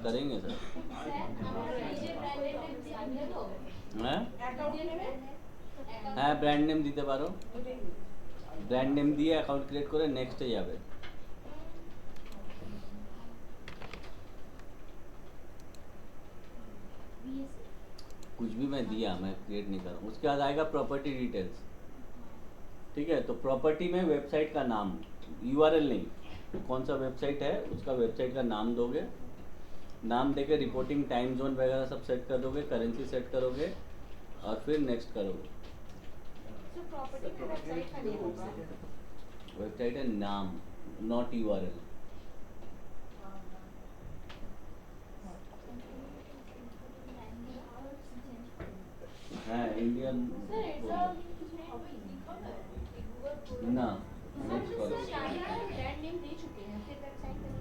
करेंगे सर। हैं? হ্যাঁ ব্র্যান্ড নেম দিতে পারো, ব্র্যান্ড নেম দিয়ে অ্যাকাউন্ট ক্রিয়েট করে নেক্সটে যাবে। कुछ भी मैं दिया, मैं क्रिएट नहीं कर रहा हूँ। उसके बाद आएगा प्रॉपर्टी डिटेल्स, ठीक है। तो प्रॉपर्टी में वेबसाइट का नाम, यूआरएल नहीं, कौन सा वेबसाइट है उसका वेबसाइट का नाम दोगे, नाम देके रिपोर्टिंग टाइम जोन वगैरह सब सेट कर दोगे, करेंसी सेट करोगे और फिर नेक्स्ट करोगे। वेबसाइट है नाम, नॉट यूआरएल। हाँ इंडियन ना, नेक्स्ट करो।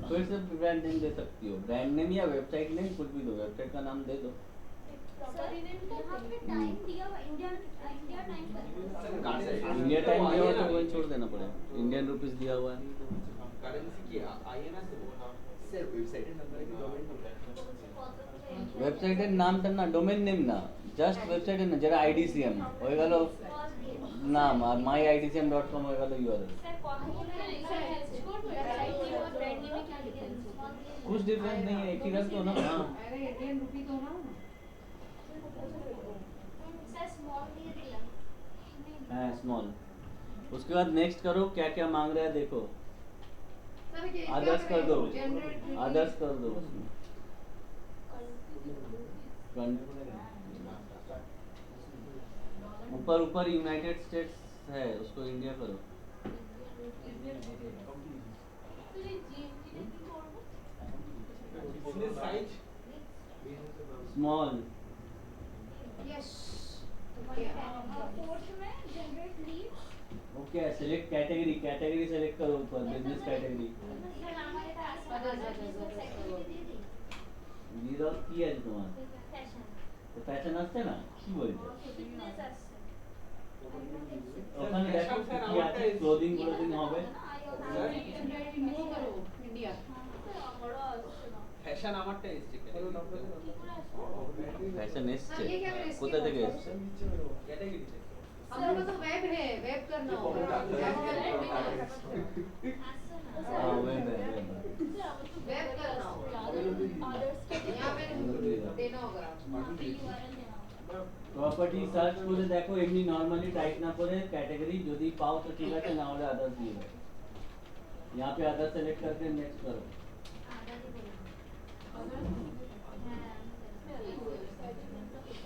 फिर से ब्रांड नेम दे सकती हो, ब्रांड नेम या वेबसाइट नेम कुछ भी दो, वेबसाइट का नाम दे दो। इंडिया टाइम दिया हुआ तो वही छोड़ देना पड़ेगा, इंडियन रुपीस दिया हुआ है। वेबसाइटेर नामটা না, ডোমেইন নেম না, জাস্ট ওয়েবসাইটের না, যেটা আইডিসিএম হয়ে গেল নাম, আর myidcm.com হয়ে গেল ইউআরএল। कुछ डिफरेंस नहीं है, एक ही रख दो ना। हाँ अरे इंडियन रुपी तो ना है स्मॉल। उसके बाद नेक्स्ट करो, क्या क्या मांग रहा है देखो, आदर्श कर दो, आदर्श कर दो उसमें। ऊपर ऊपर यूनाइटेड स्टेट्स है, उसको इंडिया करो। Small. Okay select category, category select करो ऊपर, बिजनेस कैटेगरी। রিজাল্ট কি আছে তোমার? তো ফ্যাশন আসছে না, কি বলছো? ওখানে দেখো কি আছে, ক্লোদিং ক্লোদিং হবে। इंडिया ফ্যাশন আমারটা এসছে, ফ্যাশন এসছে, ये क्या मेरे কোথা থেকে এসছে? ক্যাটাগরি हम लोग का तो वेब है, वेब करना होगा हाँ वेब है, वेब करना होगा यहाँ पे देना होगा প্রপার্টি সার্চ করে দেখো, এমনি নরমালি টাইপ না করে ক্যাটাগরি যদি পাও তো ঠিক আছে, না হলে আদার্স দিয়ে দাও। यहाँ पे अदर सेलेक्ट करके नेक्स्ट करो।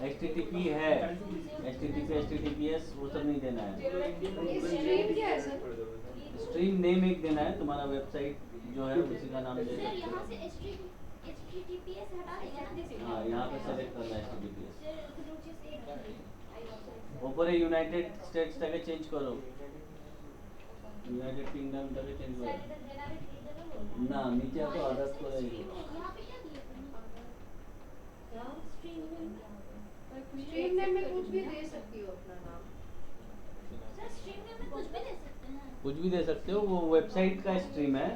HTTP है, HTTP HTTPS वो सब नहीं देना है। ये स्ट्रीम क्या है सर? स्ट्रीम नेम एक देना है, तुम्हारा वेबसाइट जो है उसी का नाम दे सकते हो। हाँ यहाँ पे सेलेक्ट करना है HTTPS। ऊपर यूनाइटेड स्टेट्स টাকে চেঞ্জ করো, यूनाइटेड किंगडम টাকে চেঞ্জ করো না, নিচে তো আদার্স করে দিও। स्ट्रीम नेम में कुछ भी दे सकती हो अपना नाम। कुछ भी दे सकते हो, वो वेबसाइट का स्ट्रीम है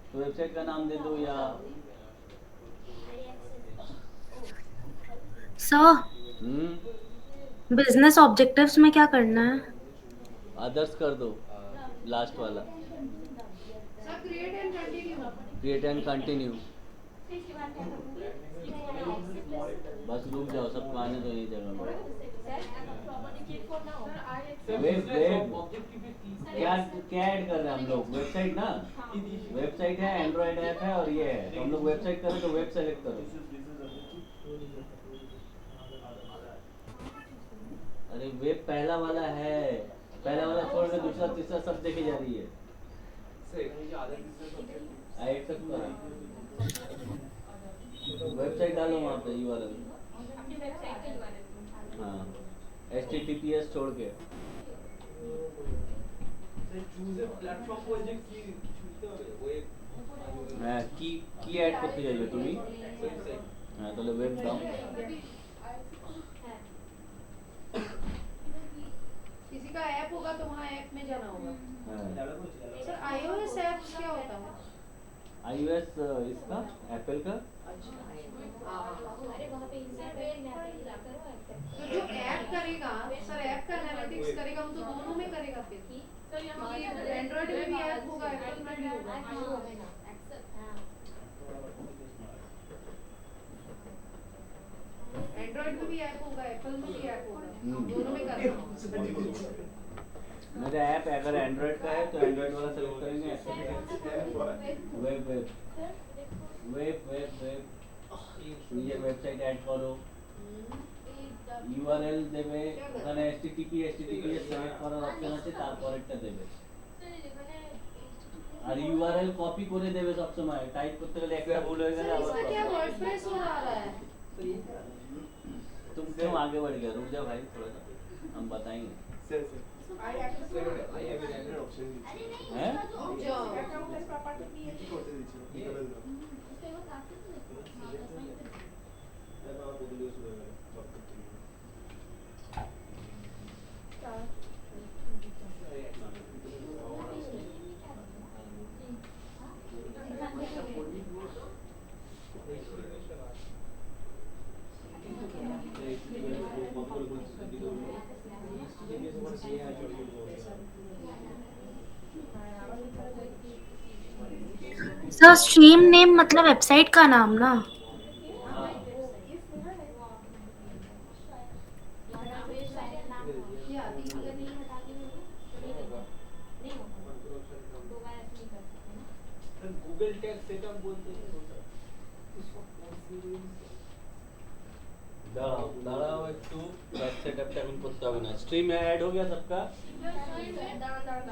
तो वेबसाइट का नाम दे दो या सर बिजनेस ऑब्जेक्टिव्स में क्या करना है? अदर्स कर दो, लास्ट वाला sir create and continue. Create and continue. बस रुक जाओ, सबको आने दो ये जगह में। वेब वेब क्या क्या ऐड कर रहे हैं हम लोग? वेबसाइट ना, वेबसाइट है, एंड्रॉइड ऐप है और ये है, तो हम लोग वेबसाइट करें तो वेब सेलेक्ट करो। अरे वेब पहला वाला है, पहला वाला छोड़ के दूसरा तीसरा सब देखे जा रही है। ऐड सब करो, वेबसाइट डालो वहाँ पे यूआरएल। हाँ HTTPS छोड़ के। হ্যাঁ কি কি অ্যাড করতে চাইছো তুমি? হ্যাঁ তাহলে ওয়েব দাও। किसी का ऐप होगा तो वहाँ ऐप में जाना होगा। हाँ सर iOS ऐप्स क्या होता है? iOS इसका एप्पल का, अच्छा एंड्रॉइड में भी ऐप होगा, एप्पल में भी होगा। एंड्रॉइड में भी ऐप होगा, एप्पल में भी ऐप होगा, दोनों में करना। मेरा ऐप अगर एंड्रॉइड का है तो एंड्रॉइड वाला सेलेक्ट करेंगे। Web web web web web ये वेबसाइट ऐड करो, URL দেবে ওখানে https সিলেক্ট করার অপশন আছে, তারপরেরটা দেবে আর URL কপি করে দেবে সব সময়। টাইপ করতে গেলে একটা ভুল হয়ে গেলে इसका क्या वर्डप्रेस हो रहा है? तुम क्यों आगे बढ़ गए? रुक जा भाई थोड़ा सा, हम बताएंगे। I have an option. हैं? Account and property কি করতে দিচ্ছিল? কি করে দিল? আমার বদলে শুরু হয়ে গেল সব করতে গিয়ে। सर स्ट्रीम नेम मतलब वेबसाइट का नाम ना? गूगल टैग सेटअप बोलते हैं দাঁড়াও একটু, ব্যাক সেটআপটা এখন করতে হবে না। स्ट्रीम में ऐड हो गया सबका?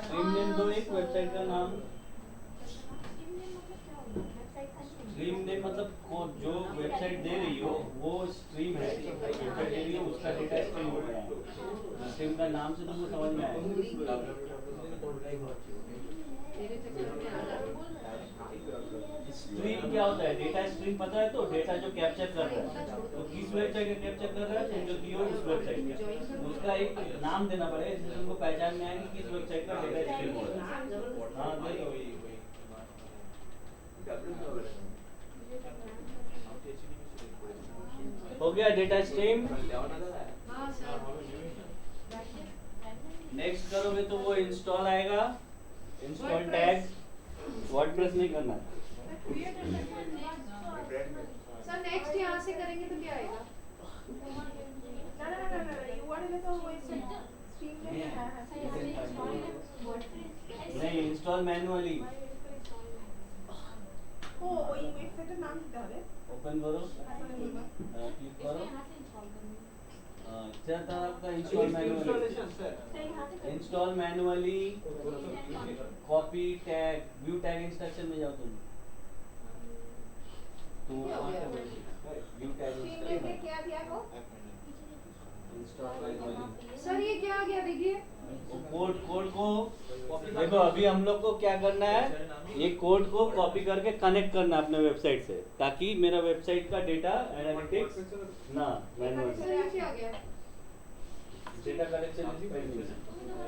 स्ट्रीम नेम दो एक वेबसाइट का नाम। स्ट्रीम नेम मतलब जो वेबसाइट दे रही हो वो स्ट्रीम है, वेबसाइट दे रही हो उसका डेटा स्ट्रीम हो गया। स्ट्रीम का नाम से तुमको समझ में आएगा। स्ट्रीम क्या होता है? डेटा स्ट्रीम पता है? तो डेटा जो कैप्चर कर रहा है तो किस वेबसाइट का कैप्चर कर रहा है, तुम जो दियो उस वेबसाइट का, उसका एक नाम देना पड़ेगा जिससे तुमको पहचान में आएगी किस वेबसाइट का डेटा स्ट्रीम हो रहा है। हाँ दे दो। हो गया डेटा स्ट्रीम। हाँ सर। नेक्स्ट करोगे तो वो इंस्टॉल आएगा, इंस्टॉल टैग। वर्डप्रेस नहीं करना है। सर नेक्स्ट यहाँ से करेंगे तो क्या आएगा? नहीं, इंस्टॉल मैन्युअली। ओपन करो, क्लिक करो। चलता आपका install manually. Copy tag, view tag instruction में जाओ तुम। तो view tag install manually. Sir ये क्या आ गया देखिए? कोड को देखो, अभी हम लोग को क्या करना है, ये कोड को कॉपी करके कनेक्ट करना अपने वेबसाइट से, ताकि मेरा वेबसाइट का डेटा एनालिटिक्स ना मैनुअली। सर ये क्या आ गया? Data collection is pending.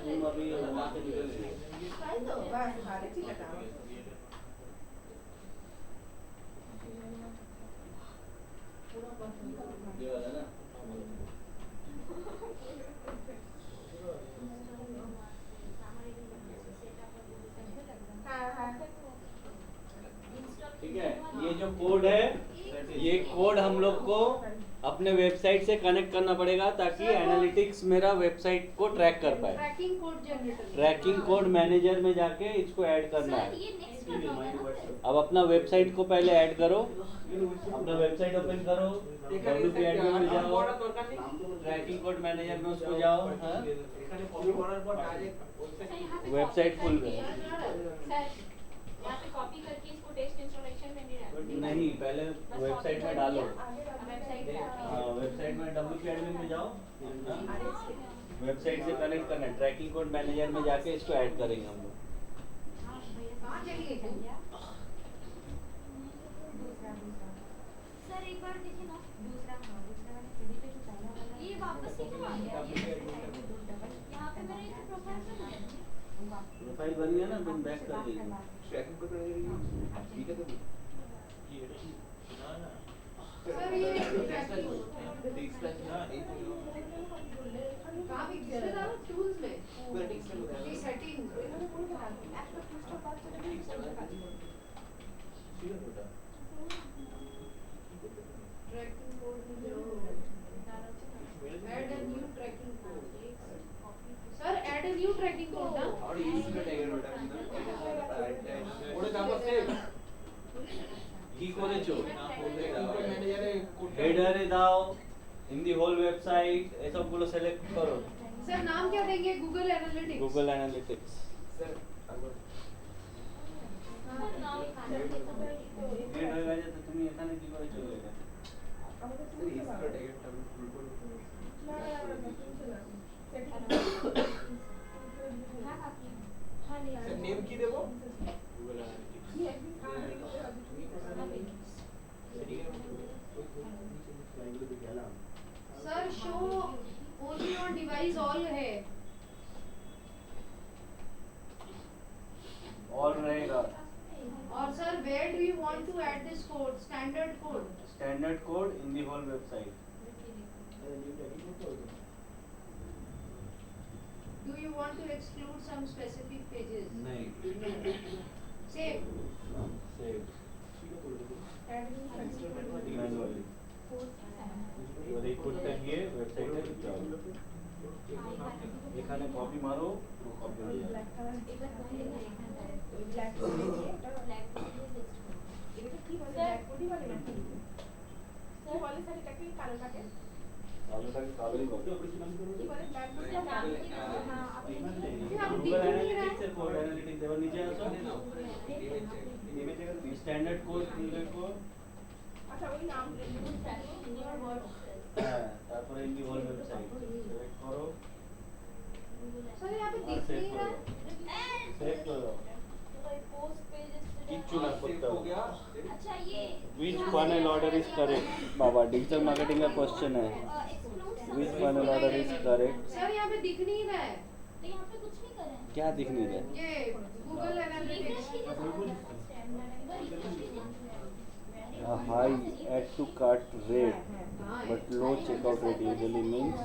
तुम अभी वहां से निकल गए। ये वाला ना। ठीक है, ये जो कोड है, ये कोड हम लोग को अपने वेबसाइट से कनेक्ट करना पड़ेगा ताकि एनालिटिक्स मेरा वेबसाइट को ट्रैक कर पाए। Tracking code generator. Tracking code manager में जाके इसको ऐड करना है। अब अपना वेबसाइट को पहले ऐड करो, अपना वेबसाइट ओपन करो, WP एडमिन में जाओ, ट्रैकिंग कोड मैनेजर में उसको जाओ। हाँ? वेबसाइट खुल गई। कॉपी करके इसको टेस्ट इंस्टॉलेशन में नहीं डालना। नहीं, पहले वेबसाइट में डालो। वेबसाइट हाँ, वेबसाइट में WP एडमिन में जाओ। वेबसाइट से कनेक्ट करना है, ट्रैकिंग कोड मैनेजर में जाके इसको ऐड करेंगे हम लोग। कहाँ चली गई? सर एक बार देखिए ना, दूसरा वाला सीधी पे जो पहला वाला ये वापस से क्यों आ गया? यहाँ पे मेरा एक प्रोफाइल बन गया। प्रोफाइल बन गया ना, तुम बैक कर देंगे। ट्रैकिंग को ठीक है तो सर ये ट्रैकिंग कहाँ भी किसमें डालो टूल्स में की सेटिंग এখানে করে থাকবে একটা পৃষ্ঠা বাচ্চাটা দিয়ে করে কাজ করবে tracking code add a new tracking code sir add a new tracking code ना কি করেছো হেডারে দাও in the whole website এসবগুলো সিলেক্ট করো सर नाम क्या देंगे Google analytics Google Analytics head হয়ে গেছে তো তুমি এখানে কি করে চলে গেলে আমাদের তুলতে পারো না তুলতে না নেম কি দেবো sir show only on device all है और रहेगा और sir where do you want to add this code standard code standard code in the whole website do you want to exclude some specific pages नहीं save save manually এবার এই কোডটা গিয়ে ওয়েবসাইটে দিতে হবে এখানে কপি মারো কপি হয়ে যাবে ব্ল্যাক কালার ওই ব্ল্যাক কালার দিয়ে এটা কি বলে ব্ল্যাক কোডই বলে নাকি কি বলে স্যার এটাকে কালোটাকে আলোটাকে কালোই কপি কি বলে ব্ল্যাক কোডটা নাম কি না আপনি Google Analytics এর কোড অ্যানালিটিক্স এবার নিচে আসো নেমে যাবে স্ট্যান্ডার্ড কোড লিখো আচ্ছা ওই নাম হ্যাঁ তারপরে in the whole website select করো सर यहाँ पे और दिख सेव नहीं रहा करो सेव करो किच्चू ना करता हो अच्छा ये which funnel order is correct Baba digital marketing का क्वेश्चन है which funnel order is correct sir यहाँ पे दिख नहीं रहा है तो यहाँ पे कुछ नहीं करें क्या दिख नहीं रहा ये Google analytics a high add to cart rate but low checkout rate usually means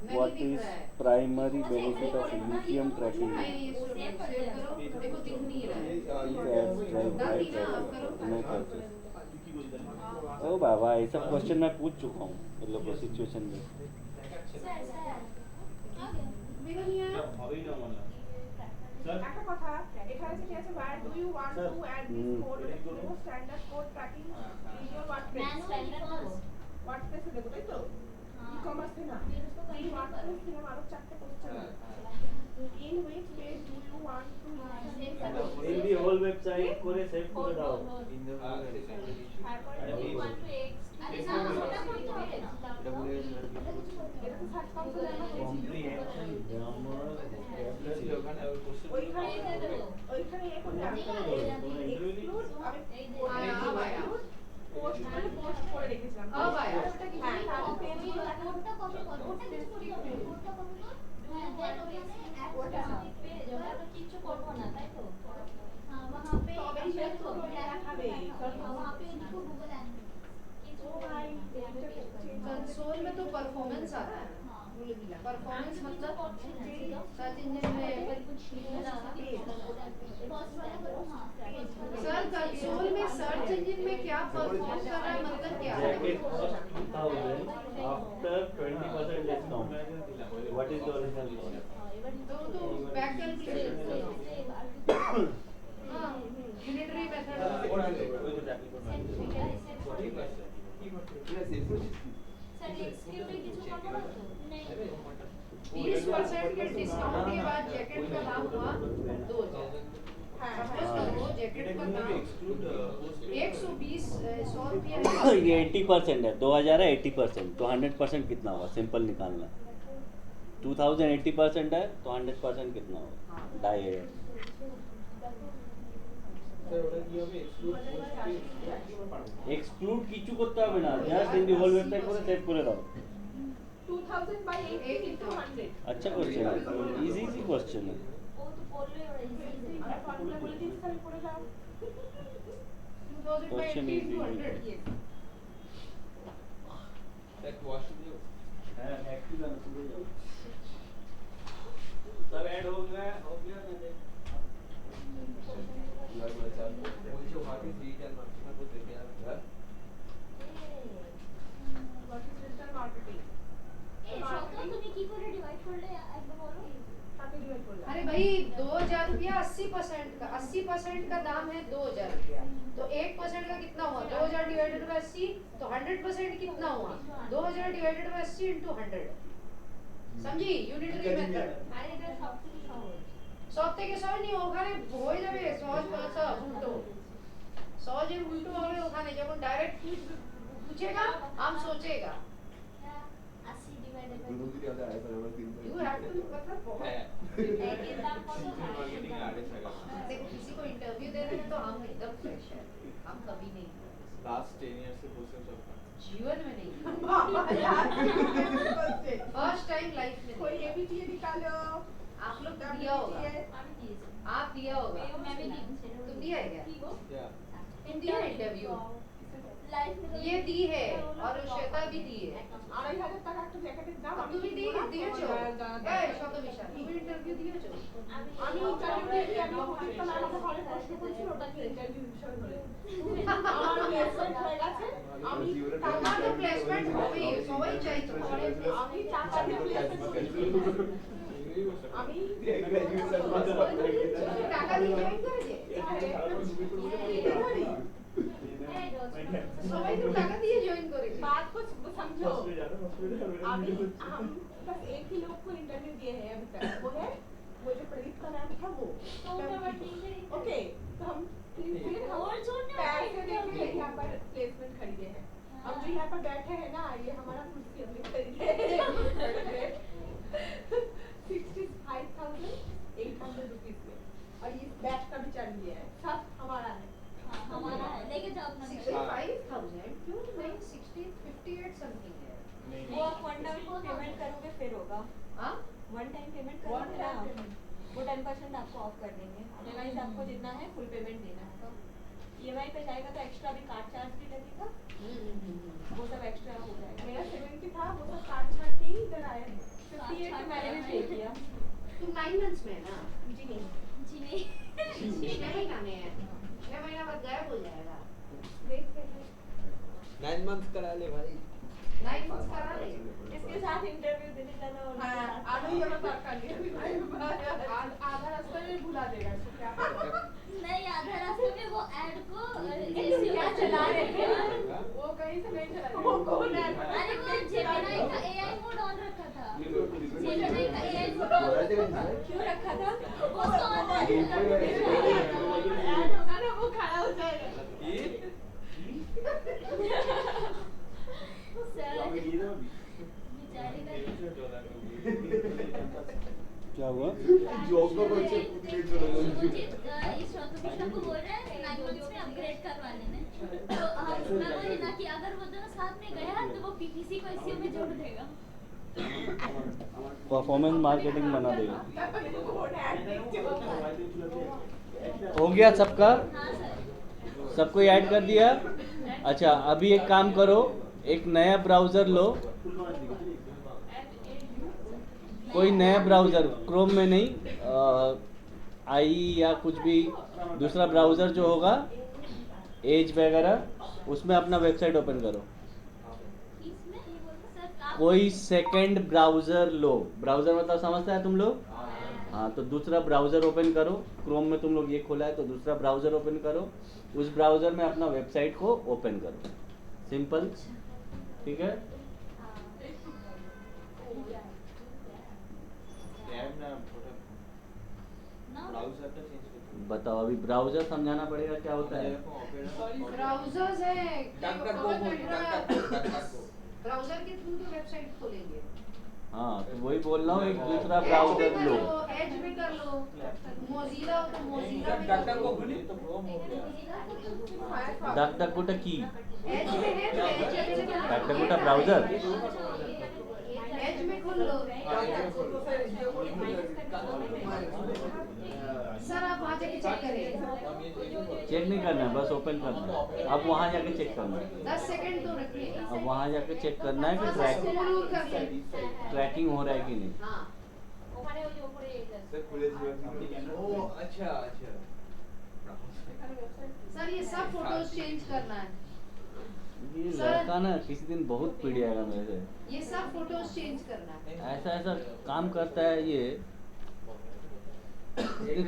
what is primary benefit of UTM tracking नहीं सेव करो देखो दिख नहीं रहा है मैं करते ओ बाबा ये सब क्वेश्चन मैं पूछ चुका हूँ इन लोगों को सिचुएशन में मेरा नहीं आया একটা কথা এখানে যেটা আছে where do you want to add this code এটা কি দেবো standard code tracking in your ওয়ার্ডপ্রেসে দেবো তাই তো ই-কমার্সে না এই ওয়ার্ডপ্রেস থেকে আরো চারটে question in which page do you want to in the whole website করে সেভ করে দাও এটা তো সার্চ করতে জানা comprehension grammar ওইখানে এ করলে আমি এক্সক্লুড আমি পোস্ট করে পোস্ট করে রেখেছিলাম अब आया হ্যাঁ তাহলে পেজ কোডটা কপি করো ওটা কিছু করি হবে কোডটা কপি করো দেন ওখানে অ্যাড পেজ ওটা তো কিছু করবো না তাই তো हाँ वहाँ पे তবেই শেয়ার করতে দেখাবে वहाँ पे उनको गूगल ও ভাই कंसोल में तो परफॉर्मेंस आता है परफॉर्मेंस मतलब सर्च इंजन में सर कंसोल में सर्च इंजन में क्या परफॉर्म कर रहा है मतलब क्या है jacket cost 2000 after 20% discount what is the original cost तो बैक कैलकुलेशन हाँ यूनिटरी मेथड सर एक्सक्लूड কিছু করবো না তো नहीं 20% के डिस्काउंट के बाद जैकेट का दाम हुआ 2000 सपोज करो जैकेट का दाम 120 100 रुपया है ये 80% है 2000 है 80% तो 100% कितना होगा सिंपल निकालना 2000 80% है तो 100% कितना होगा 2500 এক্সক্লুড কিছু করতে হবে না just in the whole website করে সেভ করে দাও 2000 by 80 into 100 अच्छा क्वेश्चन है इजी इजी क्वेश्चन है वो तो बोल रहे हो আমি ফর্মুলা বলে দিচ্ছি তাহলে করে দাও 2000 by Question 80 easy. into 100 active है पूरे जाओ सब ऐड हो गया मैं देख What is digital marketing? এই সকাল তুমি কি করে ডিভাইড করলে একবার বলো काफी डिवाइड बोला अरे भाई 2000 रुपया 80% का 80% का दाम है 2000 रुपया तो 1% का कितना हुआ 2000 डिवाइडेड बाय 80 तो 100% कितना हुआ 2000 डिवाइडेड बाय 80 into 100 समझी यूनिटरी मेथड আরে এটা সবথেকে সহজ সব থেকে সহজ নেই ওখানে হয়ে যাবে সহজ ভাষা উল্টো সহজের উল্টো হবে ওখানে যখন ডাইরেক্ট पूछेगा हम सोचेगा 80 divided by you have to मतलब बहुत একের দাম কত देखो किसी को इंटरव्यू दे रहे हैं तो हम एकदम फ्रेश है हम कभी नहीं लास्ट 10 इयर्स से क्वेश्चन चलता है जीवन में नहीं कोई फर्स्ट टाइम लाइफ में नहीं। ये भी चीज निकालो आप लोग को दिया होगा আমি দিয়েছি आप दिया होगा এই मैं भी দিয়েছি तुम दिया है क्या কি গো या तुम दिया इंटरव्यू লাইফ में ये दी है और श्वेता भी दी है 2500 টাকা একটা জ্যাকেটের দাম अब তুমি দিয়েছো এই শত বিশাল তুমি ইন্টারভিউ দিয়েছো আমি ইন্টারভিউ দিয়েছি আমি প্রত্যেকটা ম্যাম আমাকে হলে প্রশ্ন করছিল ওটা কি ইন্টারভিউ বিষয় ধরে আমার প্লেসমেন্ট হয়ে গেছে আমি টাকা তো প্লেসমেন্ট হবেই সবাই চাই তো আমি টাকা দিয়ে প্লেসমেন্ট আমি টাকা দিয়ে জয়েন করেছে সবাই তো টাকা দিয়ে জয়েন করেছে बात को समझो अभी हम बस एक ही लोग को इंटरव्यू दिए हैं अभी तक वो है वो जो प्रदीप का नाम था वो ओके तो हम फिर हम और जोड़ने वाले पैसे देके यहाँ पर प्लेसमेंट खरीदे हैं अब जो यहाँ पर बैठे हैं ना ये हमारा कुर्सी हमने खरीदे 65,800 रुपीज में और ये बैच का भी चार्ज लिया है सब हमारा है हमारा है लेके जाओ अपना 65,000 क्यों नहीं 58 समथिंग है वो आप वन टाइम पेमेंट करोगे फिर होगा हाँ वन टाइम पेमेंट करोगे ना वो 10% आपको ऑफ कर देंगे अदरवाइज आपको जितना है फुल पेमेंट देना है तो EMI पे जाएगा तो एक्स्ट्रा भी कार्ड चार्ज भी लगेगा वो सब एक्स्ट्रा हो जाएगा मेरा 70 था वो सब काट छाट के ही इधर आया है 58 तो मैंने भी पे किया तुम 9 मंथ्स में है ना जी नहीं जी नहीं 6 महीना में है 6 महीना बाद गायब हो जाएगा देखते हैं 9 मंथ्स करा ले भाई 9 मंथ्स करा ले इसके साथ इंटरव्यू देने जाना और हाँ आधा ही हमें पार कर लिया आधा रास्ता में भुला देगा इसको क्या नहीं आधा रास्ते में वो ऐड को क्या चला रहे थे वो कहीं से नहीं चला वो कौन है अरे वो जेमिनाई का AI मोड ऑन रखा था जेमिनाई का AI मोड ऑन क्यों रखा था वो तो ऑन रखा ऐड होगा ना वो खड़ा हो जाएगा क्या हुआ जॉब का बच्चे इस शॉपिंग को बोल रहे हैं 9 मंथ्स में अपग्रेड करवाने में तो हम मैं बोली ना कि अगर वो दोनों साथ में गया तो वो PPC को इसी में जोड़ देगा परफॉर्मेंस मार्केटिंग बना देगा वो ऐड देखते हो हो गया सबका हाँ सर सबको ऐड कर दिया अच्छा अभी एक काम करो एक नया ब्राउज़र लो कोई नया ब्राउज़र क्रोम में नहीं आई या कुछ भी दूसरा ब्राउज़र जो होगा एज वगैरह उसमें अपना वेबसाइट ओपन करो इसमें सर आप कोई सेकंड ब्राउज़र लो ब्राउज़र मतलब समझता है तुम लोग हाँ तो दूसरा ब्राउज़र ओपन करो क्रोम में तुम लोग ये खोला है तो दूसरा ब्राउज़र ओपन करो उस ब्राउज़र में अपना वेबसाइट को ओपन करो सिंपल ठीक है ब्राउज़र तो चेंज कर बताओ अभी ब्राउज़र समझाना पड़ेगा क्या होता है ब्राउजर्स है डक ब्राउजर के थ्रू तो वेबसाइट खोलेंगे हाँ तो वही बोल रहा हूँ एक दूसरा ब्राउज़र लो एज में कर लो मोजिला हो तो मोजिला में डक कर लो को खोलिए तो क्रोम हो गया डक की एज में है तो एज में डक ब्राउज़र एज में खोल लो सर आप वहाँ जाके चेक करें। चेक नहीं करना है, बस ओपन करना है। अब वहाँ जाके चेक करना है। 10 सेकंड तो रखिए। अब वहाँ जाके चेक करना है कि हाँ, स्क्रॉल कर लें। ट्रैकिंग हो रहा है कि नहीं। हाँ ওখানে ওই যে উপরে এটা सर खुले जीवन ओ अच्छा अच्छा सर ये सब फोटोज चेंज करना है। ये सर- लड़का ना किसी दिन बहुत पीड़िएगा मेरे से। ये सब फोटोज चेंज करना है। ऐसा ऐसा काम करता है ये,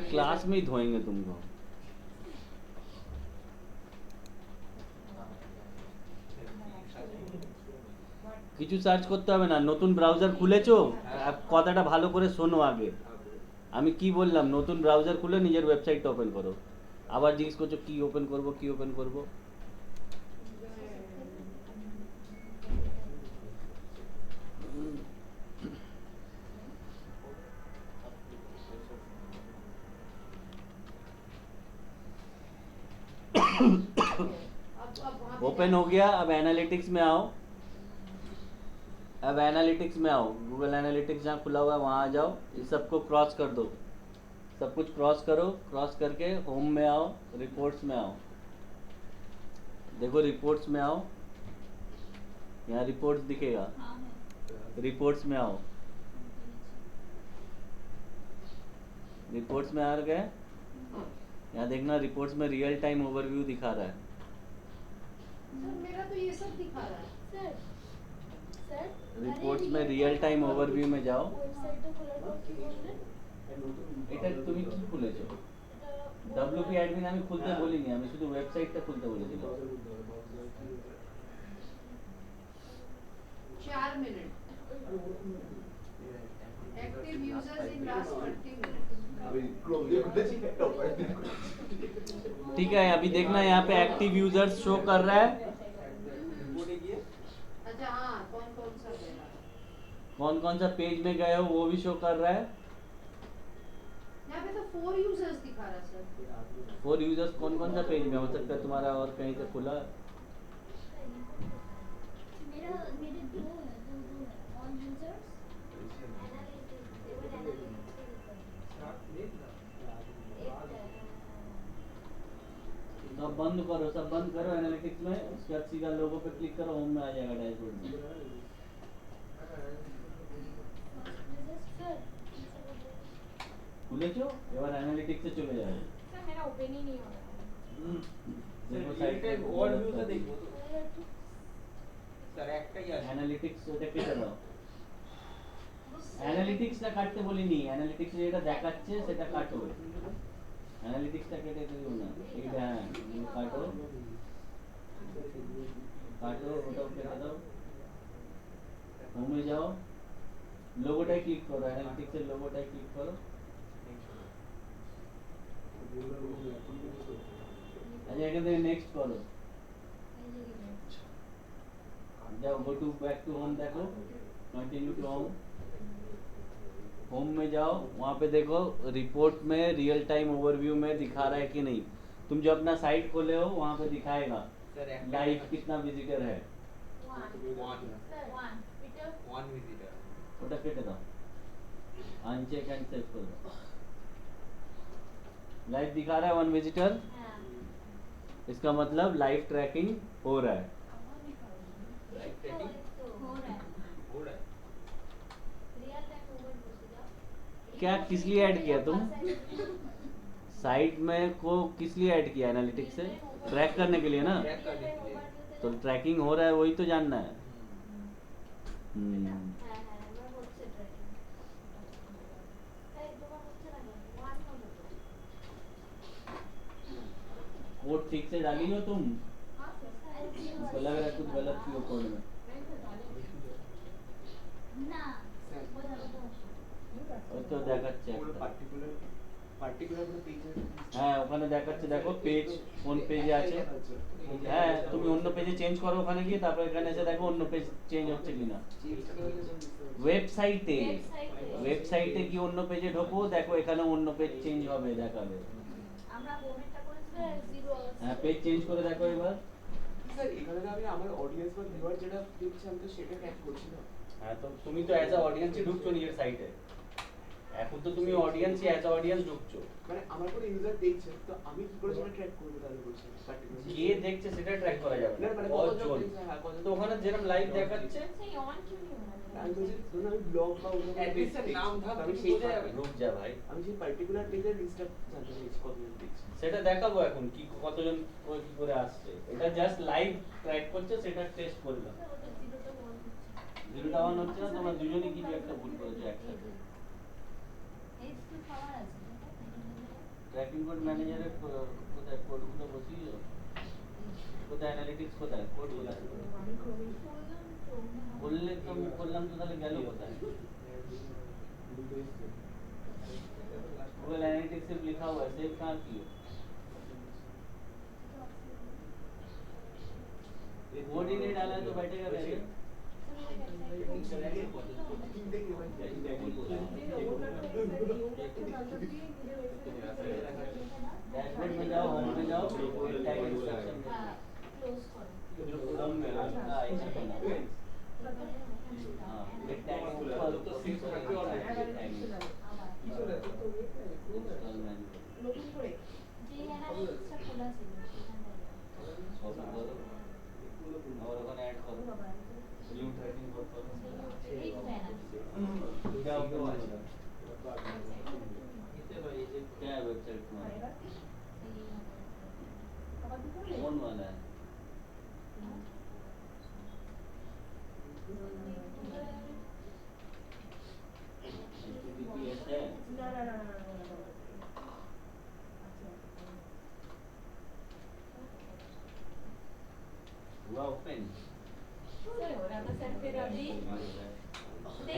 क्लास में ही धोएंगे तुमको। কিছু সার্চ করতে হবে না, নতুন ব্রাউজার খুলেছো, কথাটা ভালো করে শোনো আগে। আমি কি বললাম, নতুন ব্রাউজার খুলে নিজের ওয়েবসাইটটা ওপেন করো। আবার জিজ্ঞেস করছো কি ওপেন করব কি ওপেন করব। अब वहाँ पे ओपन हो गया, अब एनालिटिक्स में आओ। अब एनालिटिक्स में आओ, गूगल एनालिटिक्स जहाँ खुला हुआ है वहाँ आ जाओ। इस सबको क्रॉस कर दो, सब कुछ क्रॉस करो। क्रॉस करके होम में आओ, रिपोर्ट्स में आओ। देखो रिपोर्ट्स में आओ, यहाँ रिपोर्ट्स दिखेगा। हाँ है। रिपोर्ट्स में आओ, रिपोर्ट्स में आ गए। यहाँ देखना, रिपोर्ट्स में रियल टाइम ओवरव्यू दिखा रहा है। सर मेरा तो ये सब दिखा रहा है। सर सर রিপোর্টস में रियल टाइम ओवरव्यू में जाओ। ওয়েবসাইটটা খোলার পর কি বললেন? এটা তুমি কি খুলেছো? ডব্লিউপি অ্যাডমিন আমি খুলতে বলিনি, আমি শুধু ওয়েবসাইটটা খুলতে বলেছিলাম। 4 minute. Active users in last 30 minutes. ठीक है, अभी देखना यहाँ पे एक्टिव यूजर्स शो कर रहा है। अच्छा हाँ, कौन कौन सा है? कौन कौन सा पेज में गए हो वो भी शो कर रहा है। यहाँ पे तो 4 यूजर्स दिखा रहा है सर। 4 यूजर्स कौन कौन सा पेज में हो सकता है तुम्हारा, और कहीं से खुला। मेरे दो है, दो है। ऑल यूजर्स सब बंद करो, सब बंद करो एनालिटिक्स में। उसके बाद सीधा लोगो पे क्लिक करो, होम में आ जाएगा डैशबोर्ड में। খুলেছো, এবার অ্যানালিটিক্সে চলে যাবে। सर मेरा ओपन ही नहीं हो रहा है দেখো रियल সাইটে टाइम ओवरव्यू तो देखो तो सर একটাই আছে অ্যানালিটিক্স ওটা কেটে দাও। অ্যানালিটিক্সটা কাটতে বলিনি, অ্যানালিটিক্স যেটা দেখাচ্ছে সেটা কাটো। অ্যানালিটিক্সটা কেটে দিও না, এইটা হ্যাঁ কাটো, কাটো ওটাও কেটে দাও। হোমে যাও, লোগোটায় ক্লিক করো, অ্যানালিটিক্সের লোগোটায় ক্লিক করো। আচ্ছা এখান থেকে নেক্সট করো, जाओ go to back to home, देखो कंटिन्यू टू होम। होम में जाओ, वहाँ पे देखो रिपोर्ट में रियल टाइम ओवरव्यू में दिखा रहा है कि नहीं। तुम जो अपना साइट खोले हो वहाँ पे दिखाएगा सर लाइव कितना विजिटर है। वन विजिटर ওটা কেটে দাও, अनचेक एंड सेव कर दो। लाइव दिखा रहा है 1 विजिटर, इसका मतलब लाइव ट्रैकिंग हो रहा है। लाइव ट्रैकिंग हो रहा है। हो रहा है। रियल टाइम ओवरव्यू से जाओ। क्या किस लिए ऐड किया तुम साइट में को, किस लिए ऐड किया एनालिटिक्स से? ट्रैक करने के लिए ना। ट्रैक करने के लिए तो ट्रैकिंग हो रहा है वही तो जानना है। হ্যাঁ হ্যাঁ এবার হচ্ছে ট্র্যাকিং। এই তোমার হচ্ছে না কেন? ওয়ান হলো তো। कोड ठीक से डाली हो तुम? हाँ सर। मुझको लग रहा है कुछ गलत की हो कोड में। না বোঝাবো তো। ওই তো দেখাচ্ছে পুরো একটা। পার্টিকুলার কোনো পেজ হ্যাঁ ওখানে দেখাচ্ছে, দেখো পেজ কোন পেজে আছে। হ্যাঁ তুমি অন্য পেজে চেঞ্জ করো ওখানে গিয়ে, তারপর এখানে এসে দেখো অন্য পেজ চেঞ্জ হচ্ছে কিনা। ওয়েবসাইটে, ওয়েবসাইটে কি অন্য পেজে ঢোকো, দেখো এখানে অন্য পেজ চেঞ্জ হবে দেখাবে। আমরা হোমেরটা করেছিলাম 0 হ্যাঁ পেজ চেঞ্জ করে দেখো এবার। স্যার এখানে তো আমি আমার অডিয়েন্স বা ভিউয়ার যেটা দেখছি আমি তো সেটা ট্র্যাক করছি না। হ্যাঁ তো তুমি তো অ্যাজ আ অডিয়েন্সে ঢুকছো নিজের সাইটে। এখন তো তুমি অডিয়েন্স অ্যাজ অডিয়েন্স ঢুকছো, মানে আমার কোনো ইউজার দেখছে তো আমি কি করে সেটা ট্র্যাক করব তাহলে বলছি পার্টিকুলার কে দেখছে সেটা ট্র্যাক করা যাবে না না, মানে কজন কতজন দেখছে হ্যাঁ কতজন তো ওখানে যেরকম লাইভ দেখাচ্ছে सही ऑन क्यों नहीं हो रहा আমি বলছি ধরুন আমি ব্লগ বা অন্য কোনো At least page এর নাম দেখছি, ধাম তো আমি কিছু সেই বোঝা যাবে। রুক যা ভাই, আমি সেই পার্টিকুলার পেজের লিস্টটা জানতে চাইছি কতজন দেখছে সেটা দেখাবো এখন কি কতজন কি করে আসছে, এটা জাস্ট লাইভ ট্র্যাক করছে সেটা টেস্ট করলাম। জিরোটা অন হচ্ছে না, তোমরা দুজনই কিছু একটা ভুল করেছো একসাথে। ট্র্যাকিং কোড ম্যানেজারের কোথায় কোডগুলো বসিয়ে কোথায় অ্যানালিটিক্স কোথায় কোড কোথায় বললে তো আমি করলাম তো তাহলে গেল কোথায়? गूगल एनालिटिक्स सिर्फ लिखा हुआ है, सेव कहाँ की कोड ही नहीं डाला है तो बैठेगा कैसे? डैशबोर्ड में जाओ, होम में जाओ, टैग इंस्ट्रक्शन होम में हाँ ऐसा करना है। हाँ गेट टैग तो सिक्स करके और टैग নতুন করে যে অ্যানালিটিক্সটা খোলা ছিল সেখানে ओपन करो और अपन ऐड करो न्यू ट्रैकिंग कोड करो এই তো অ্যানালিটিक्স क्या ओपन होगा क्या है वेबसाइट में कौन वाला है HTTPS है না না না না हुआ ओपन सर हो रहा था सर फिर अभी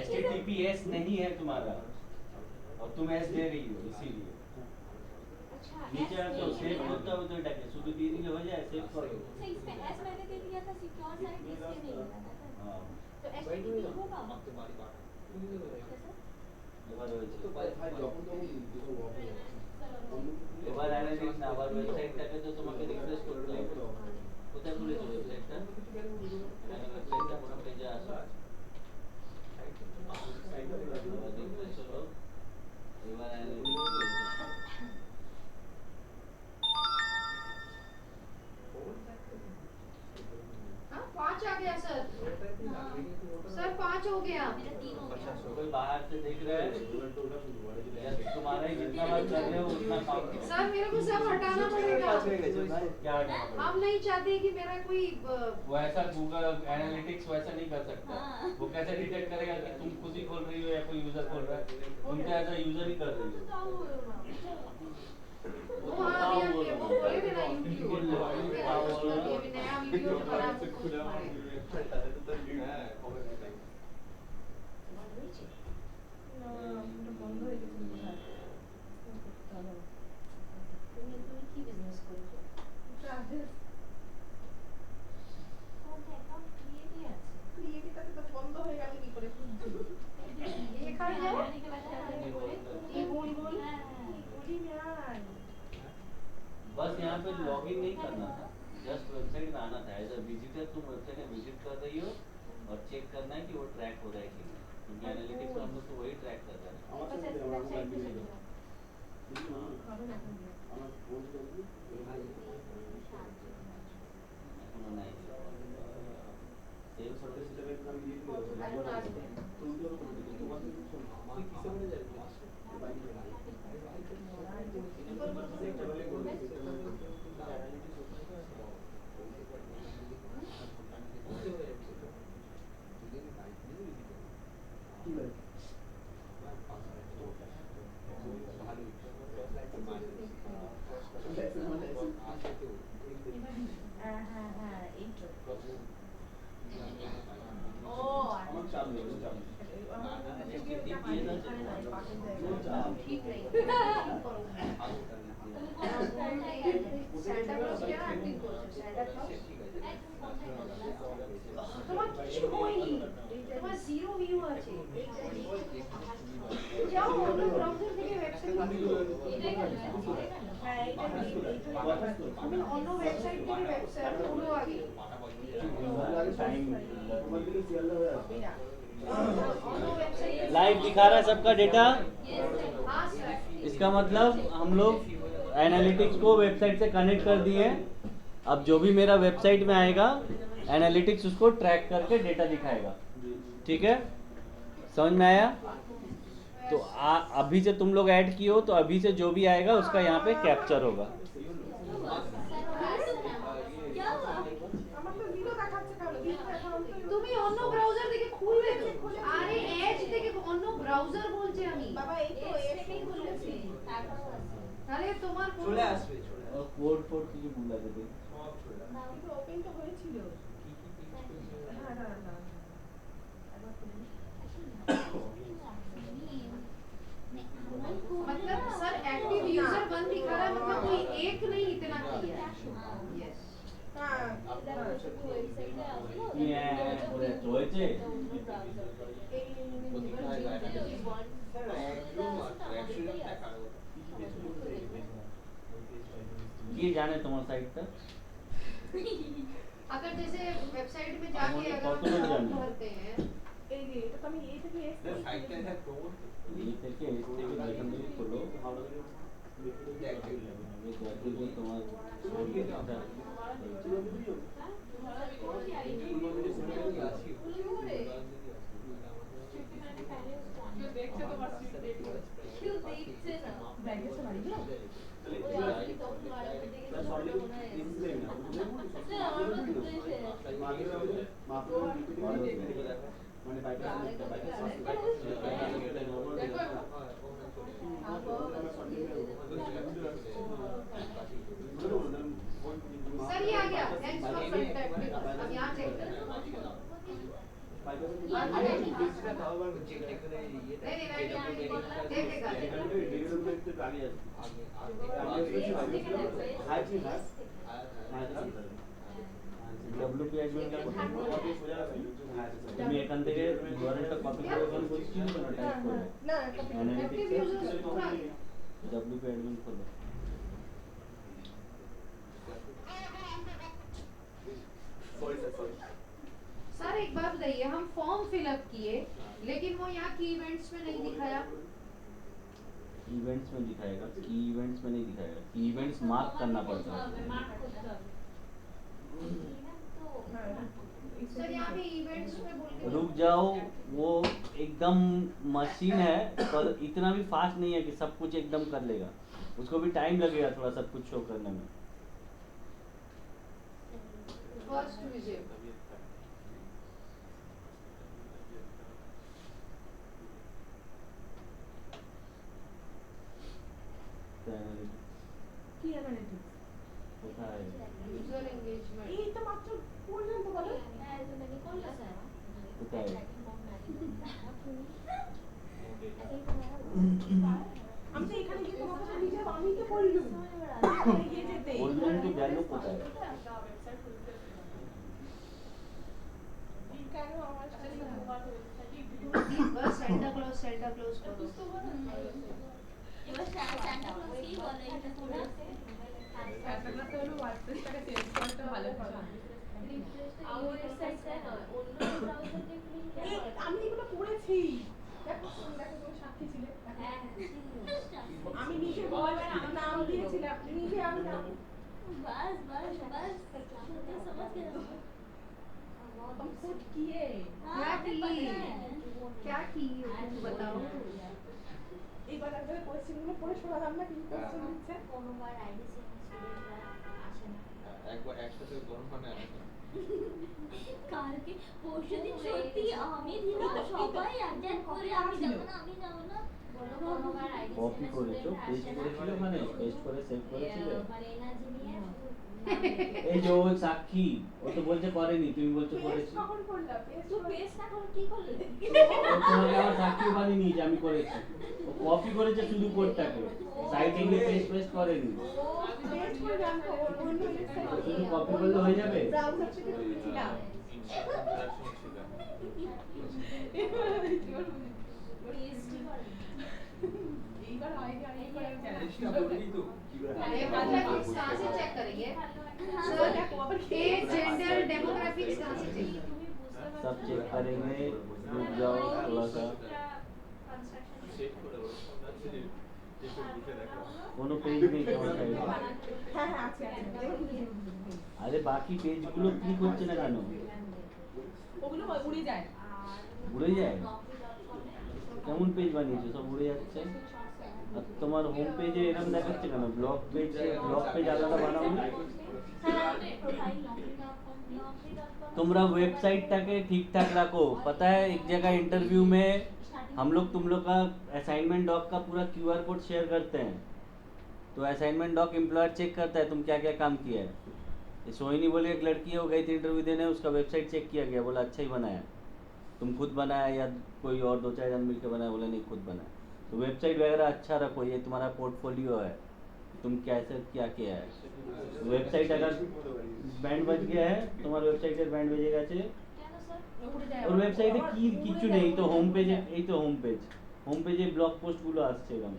HTTPS नहीं है तुम्हारा और तुम एस दे रही हो इसीलिए अच्छा नीचे तो सेव होता है तो डाके शुद्ध दे हो जाए सेव करो सही इसमें एस मैंने दे दिया था सिक्योर साइट इसलिए नहीं हो रहा था सर हाँ तो एचटीटीपी होगा এবার হয়েছে তো ভাই যখন তখন এবার অ্যানালিটিক্স না আবার ওয়েবসাইটটাকে তো তোমাকে রিফ্রেশ করতে হবে কোথায় খুলেছো ওয়েবসাইটটা ওয়েবসাইটটা পুরো পেজে আসো রিফ্রেশ করো এবার অ্যানালিটিক্স हाँ 5 आ गया सर 5 हो गया। मेरा 3 हो गया कोई बाहर से देख रहा है या तुम्हारा ही जितना बात कर रहे हो उतना काम करो सर मेरे को सब हटाना पड़ेगा। क्या हटाना पड़ेगा? हम नहीं चाहते कि मेरा कोई वो ऐसा गूगल एनालिटिक्स वैसा नहीं कर सकता हाँ। वो कैसे डिटेक्ट करेगा कि तुम खुद ही खोल रही हो या कोई यूजर खोल रहा है तुम तो ऐसा यूजर ही कर रही हो वो हाँ ये वो बोले थे ना यूट्यूब ये नया वीडियो बना বন্ধ হয়ে গেছে তুমি কি বিজনেস করছো? চার্জেস কোনটা অ্যাকাউন্ট ক্রিয়েটই আছে ক্রিয়েটিভিটি তো বন্ধ হয়ে গেল কি করে এখানে যাও आने के बाद ये बोल বলি না बस यहाँ पे लॉगिन नहीं करना था जस्ट वेबसाइट में आना था एज अ विजिटर तुम वेबसाइट में विजिट कर रही हो और चेक करना है कि वो ट्रैक हो रहा है कि नहीं क्योंकि एनालिटिक्स में हम लोग तो वही ट्रैक कर रहे हैं এখনো নাই সেভ এখন আসবে হ্যাঁ হ্যাঁ হ্যাঁ এই তো ও ठीक नहीं স্যান্টা ক্লজ क्या एक्टिंग করছো স্যান্টা ক্লজ তোমার কিছু হয়নি তোমার জিরো ভিউ আছে যাও অন্য ব্রাউজার থেকে ওয়েবসাইট হ্যাঁ এটা আমি অন্য ওয়েবসাইট থেকে ওয়েবসাইট খুলো আগে অন্য ওয়েবসাইট लाइव दिखा रहा है सबका डेटा यस इसका मतलब हम लोग एनालिटिक्स को वेबसाइट से कनेक्ट कर दिए हैं। अब जो भी मेरा वेबसाइट में आएगा एनालिटिक्स उसको ट्रैक करके डेटा दिखाएगा। ठीक है, समझ में आया? तो अभी से तुम लोग ऐड किए हो तो अभी से जो भी आएगा उसका यहाँ पे कैप्चर होगा। क्या हुआ? আমার তো জিরো দেখাচ্ছে কেন জিরো অ্যাকাউন্ট তো তুমি অন্য ব্রাউজার থেকে খুলবে তো। আরে এজ থেকে অন্য ব্রাউজার বলছি আমি। বাবা এই তো এর এর থেকেই খুলেছি, তারপরও আছে। তাহলে তোমার চলে আসবে চলে और कोड फोड কিছু ভুল আছে দেখ। সব চলে আসবে। কিন্তু ওপেন তো হয়েছিল হ্যাঁ না না একবার খুলে নি मतलब सर एक्टिव यूजर बंद दिखा रहा है, मतलब कोई एक नहीं इतना किया है। यस হ্যাঁ ওয়েবসাইটে আসলো কি বলে হয়েছে? কি জানে তোমার সাইটটা? अगर जैसे वेबसाइट में जाके कौन- अगर कौन लोग हम जाने? भरते हैं এই যে এটা তো আমি এই থেকে এক্সপোর্ট সাইটটা এটা প্রমোট ये থেকে इस থেকে যেখান থেকে খোলো ভালো করে দেখতে ये जाके जो তোমার এটা দেখছে তো বাস কেউ দেখছে না। ব্যাগেছে বাড়ি গেল ওই আপনি তখন বাড়াতে দিকে মনে হয় স্যার আমার তো দুটোই শেষ। মানে বাইপাস सर ये आ गया थैंक्स फॉर कॉन्टैक्ट। अब यहाँ चेक करें। ডব্লিউপি অ্যাডমিনটা তুমি এখান থেকে ইউআরএলটা কপি করে ওখানে বসছি না টাইপ করে না কপি एक्टिव यूजर्स पूरा आ गया। ডব্লিউপি অ্যাডমিন খোলো। सर एक बात बताइए, हम फॉर्म फिलअप किए लेकिन वो यहाँ की इवेंट्स में नहीं दिखाया। इवेंट्स में दिखाएगा, की इवेंट्स में नहीं दिखाएगा। की इवेंट्स मार्क करना पड़ता है। মার্ক করতে হবে। सर यहाँ पे इवेंट्स में बोल के रुक जाओ, वो एकदम मशीन है पर इतना भी फास्ट नहीं है कि सब कुछ एकदम कर लेगा। उसको भी टाइम लगेगा थोड़ा सब कुछ शो करने में। फर्स्ट विजिट কি অ্যানালিটিক্স কোথায়? यूजर एंगेजमेंट এই তো মাত্র পর্যন্ত বলো হ্যাঁ তুমি কি করলে স্যার? কোথায়? আমি তো এখানে গিয়ে তোমার কাছে নিজে আমি তো বললুম এখানে গিয়ে যেতে বললাম তো গেল কোথায়? কেন আমার সাথে बस सेंटा क्लॉज करो। এবার স্যান্টা ক্লজ কি বলে এটা তোমরা? একটা হলো ওয়ার্ডপ্রেসটাকে চেঞ্জ করতে ভালো কথা আমার ওয়েবসাইটে নয়, অন্য ব্রাউজার দেখলে এই আমি এগুলো পড়েছি দেখো দেখো তুমি সাক্ষী ছিলে হ্যাঁ আমি নিজে বলবেন আমার নাম দিয়েছিলাম নিজে আমি নাম बस बस बस मुझे समझ गया। तुम खुद किए क्या की क्या की तुम बताओ। এবার একবার কোশ্চেনগুলো পড়ে শোনালাম না কিন্তু কোশ্চেন দিচ্ছে কোনোবার আইডি স্টুডেন্টরা আসে না। একবার একসাথে গরম মানে কালকে পরশুদিন সত্যি আমি দিলাম সবাই অ্যাটেন্ড করে আমি যখন আমি যাব না বলো কোনোবার আইডি কপি করেছো, পেস্ট করেছিল মানে পেস্ট করে সেভ করেছিলে। মানে এনার্জি নিয়ে এই যে ও সাক্ষী, ও তো বলছে করেনি, তুমি বলছো করেছি। কখন করলা পেস্ট তুই পেস্ট না করে কি করলি? ও তোমাকে আমার সাক্ষী বানিয়ে নিয়েছে আমি করেছি। ও কপি করেছে শুধু কোডটাকে, সাইটে গিয়ে পেস্ট করেনি। পেস্ট করে জানতো অন্য ওয়েবসাইটে শুধু কপি করলে হয়ে যাবে? ব্রাউজার থেকে খুলেছিলাম এইবার আইডি আরেকবার আমি জানি डेमोग्राफिक्स कहाँ से चेक करेंगे सर? एज जेंडर डेमोग्राफिक्स कहाँ से चेक करेंगे? सब चेक करेंगे। रुक जाओ थोड़ा सा। কোনো পেজ নেই তোমার সাইডে হ্যাঁ হ্যাঁ আছে আছে আরে বাকি পেজগুলো ক্লিক হচ্ছে না কেন ওগুলো উড়ে যায় উড়ে যায় কেমন পেজ বানিয়েছো সব উড়ে যাচ্ছে আর তোমার হোম পেজে এরকম দেখাচ্ছে কেন ব্লগ পেজ আলাদা বানাও না तुम्हारा वेबसाइट टाके ठीक ठाक रखो पता है एक जगह इंटरव्यू में हम लोग तुम लोग का असाइनमेंट डॉक का पूरा क्यूआर कोड शेयर करते हैं तो असाइनमेंट डॉक एम्प्लॉयर चेक करता है तुम क्या क्या काम किया है ये सोहिनी बोली एक लड़की है वो गई थी इंटरव्यू देने उसका वेबसाइट चेक किया गया बोला अच्छा ही बनाया तुम खुद बनाया या कोई और 2-4 जन मिलकर बनाया बोला नहीं खुद बनाया तो वेबसाइट वगैरह अच्छा रखो ये तुम्हारा पोर्टफोलियो है तुम कैसे क्या किया है वेबसाइट अगर बैंड बज गया है तुम्हारा वेबसाइटेर बैंड বেজে গেছে ওর ওয়েবসাইটে কি কিছু নেই তো হোম পেজে এই তো হোম পেজে ব্লগ পোস্ট গুলো আসছে এরকম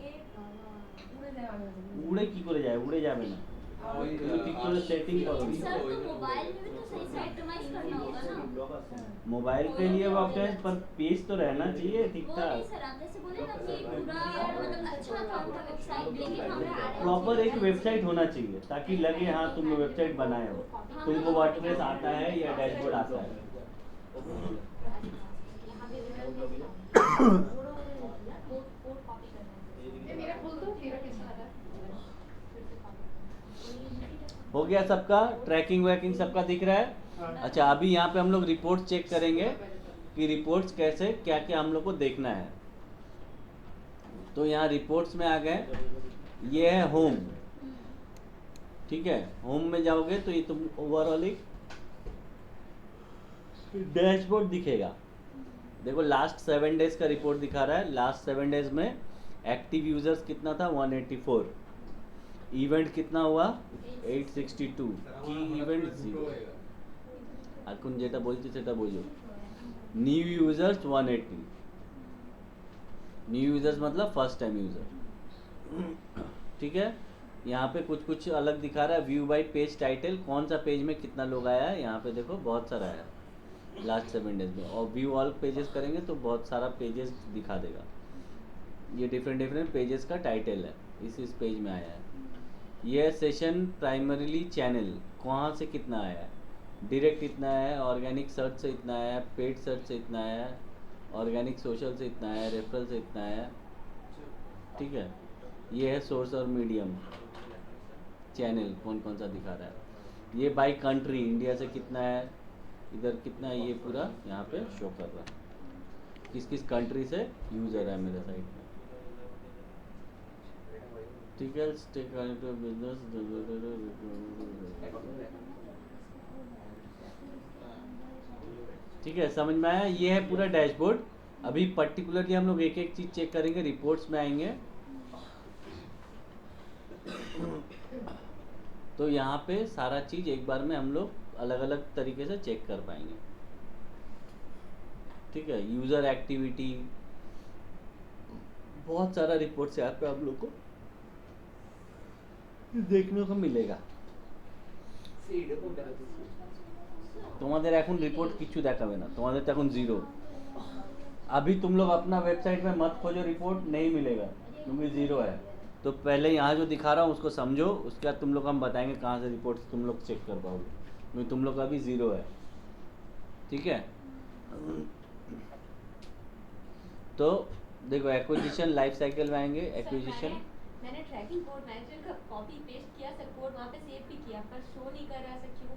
উড়ে কি করে যায় উড়ে যাবে না তুমি ঠিক করে সেটিং করো सर तो मोबाइल में भी तो सही से ऑप्टिमाइज करना होगा ना मोबाइल पे लिए ऑप्शन पर पेज तो रहना चाहिए ठीक वो ठाक नहीं सर आप जैसे बोले ना कि पूरा मतलब अच्छा था उनका वेबसाइट लेकिन हमें प्रॉपर एक वेबसाइट होना चाहिए ताकि लगे हाँ तुमने वेबसाइट बनाए हो तुमको वर्डप्रेस आता है या डैशबोर्ड आता है ये मेरा खोल दो मेरा कैसा लगा हो गया सबका ट्रैकिंग वैकिंग सबका दिख रहा है अच्छा अभी यहाँ पे हम लोग रिपोर्ट चेक करेंगे कि रिपोर्ट्स कैसे क्या क्या हम लोग को देखना है तो यहाँ रिपोर्ट्स में आ गए ये है होम ठीक है होम में जाओगे तो ये तुम ओवरऑल एक डैशबोर्ड दिखेगा देखो लास्ट 7 डेज का रिपोर्ट दिखा रहा है लास्ट 7 डेज में एक्टिव यूजर्स कितना था 184 इवेंट कितना हुआ 862 की इवेंट 0 এখন যেটা বলছি সেটা বোঝো न्यू यूजर्स 180 न्यू यूजर्स मतलब फर्स्ट टाइम यूजर ठीक है यहाँ पे कुछ कुछ अलग दिखा रहा है व्यू बाय पेज टाइटल कौन सा पेज में कितना लोग आया है यहाँ पे देखो बहुत सारा आया लास्ट 7 डेज में और व्यू ऑल पेजेस करेंगे तो बहुत सारा पेजेस दिखा देगा ये डिफरेंट पेजेस का टाइटल है इस पेज में आया है यह सेशन प्राइमरीली चैनल कहाँ से कितना आया है डायरेक्ट इतना है ऑर्गेनिक सर्च से इतना है पेड सर्च से इतना है ऑर्गेनिक सोशल से इतना है रेफरल से इतना है ठीक है ये है सोर्स और मीडियम चैनल कौन कौन सा दिखा रहा है ये बाय कंट्री इंडिया से कितना है इधर कितना है ये पूरा यहाँ पे शो कर रहा है किस किस कंट्री से यूज़र है मेरे साइट में ठीक है स्टे बिजनेस ठीक है समझ में आया ये है पूरा डैशबोर्ड अभी पर्टिकुलरली हम लोग एक एक चीज़ चेक करेंगे रिपोर्ट्स में आएंगे तो यहाँ पे सारा चीज़ एक बार में हम लोग अलग अलग तरीके से चेक कर पाएंगे ठीक है यूज़र एक्टिविटी बहुत सारा रिपोर्ट्स यहाँ पे आप लोग को देखने को मिलेगा তোমাদের এখন रिपोर्ट किच्छु देखाबे ना তোমাদের तो এখন जीरो अभी तुम लोग अपना वेबसाइट में मत खोजो रिपोर्ट नहीं मिलेगा क्योंकि जीरो है तो पहले यहाँ जो दिखा रहा हूँ उसको समझो उसके बाद तुम लोग हम बताएंगे कहाँ से रिपोर्ट तुम लोग चेक कर पाओगे क्योंकि तुम लोग का अभी जीरो है ठीक है तो देखो एक्विजिशन लाइफ साइकिल में आएंगे एक्विजिशन मैंने ट्रैकिंग कोड मैनेजर का कॉपी पेस्ट किया सर कोड वहाँ पे सेव भी किया पर शो नहीं कर रहा सर क्यों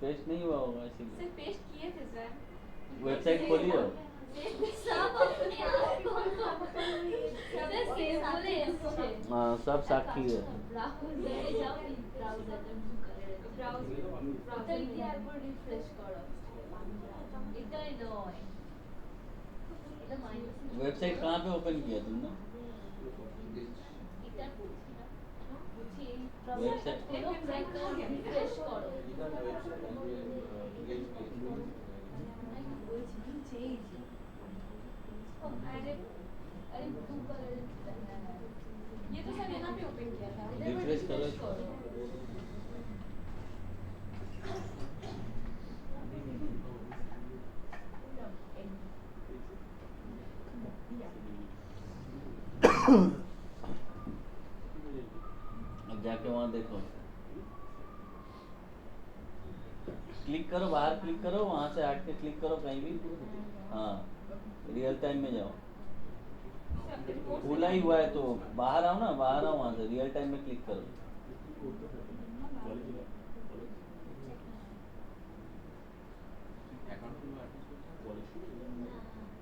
पेस्ट नहीं हुआ होगा इसीलिए सर पेस्ट किए थे सर वेबसाइट खोली हो सब अपने आप को सब सेव बोले हाँ सब साक्षी है वेबसाइट कहाँ पे ओपन किया तुमने ये तो सर यहाँ पे ओपन किया था रिफ्रेश करो क्लिक करो, बाहर क्लिक करो, वहाँ से हट के क्लिक करो कहीं भी। हाँ, रियल टाइम में जाओ। खुला ही हुआ है तो बाहर आओ ना, बाहर आओ, वहाँ से रियल टाइम में क्लिक करो।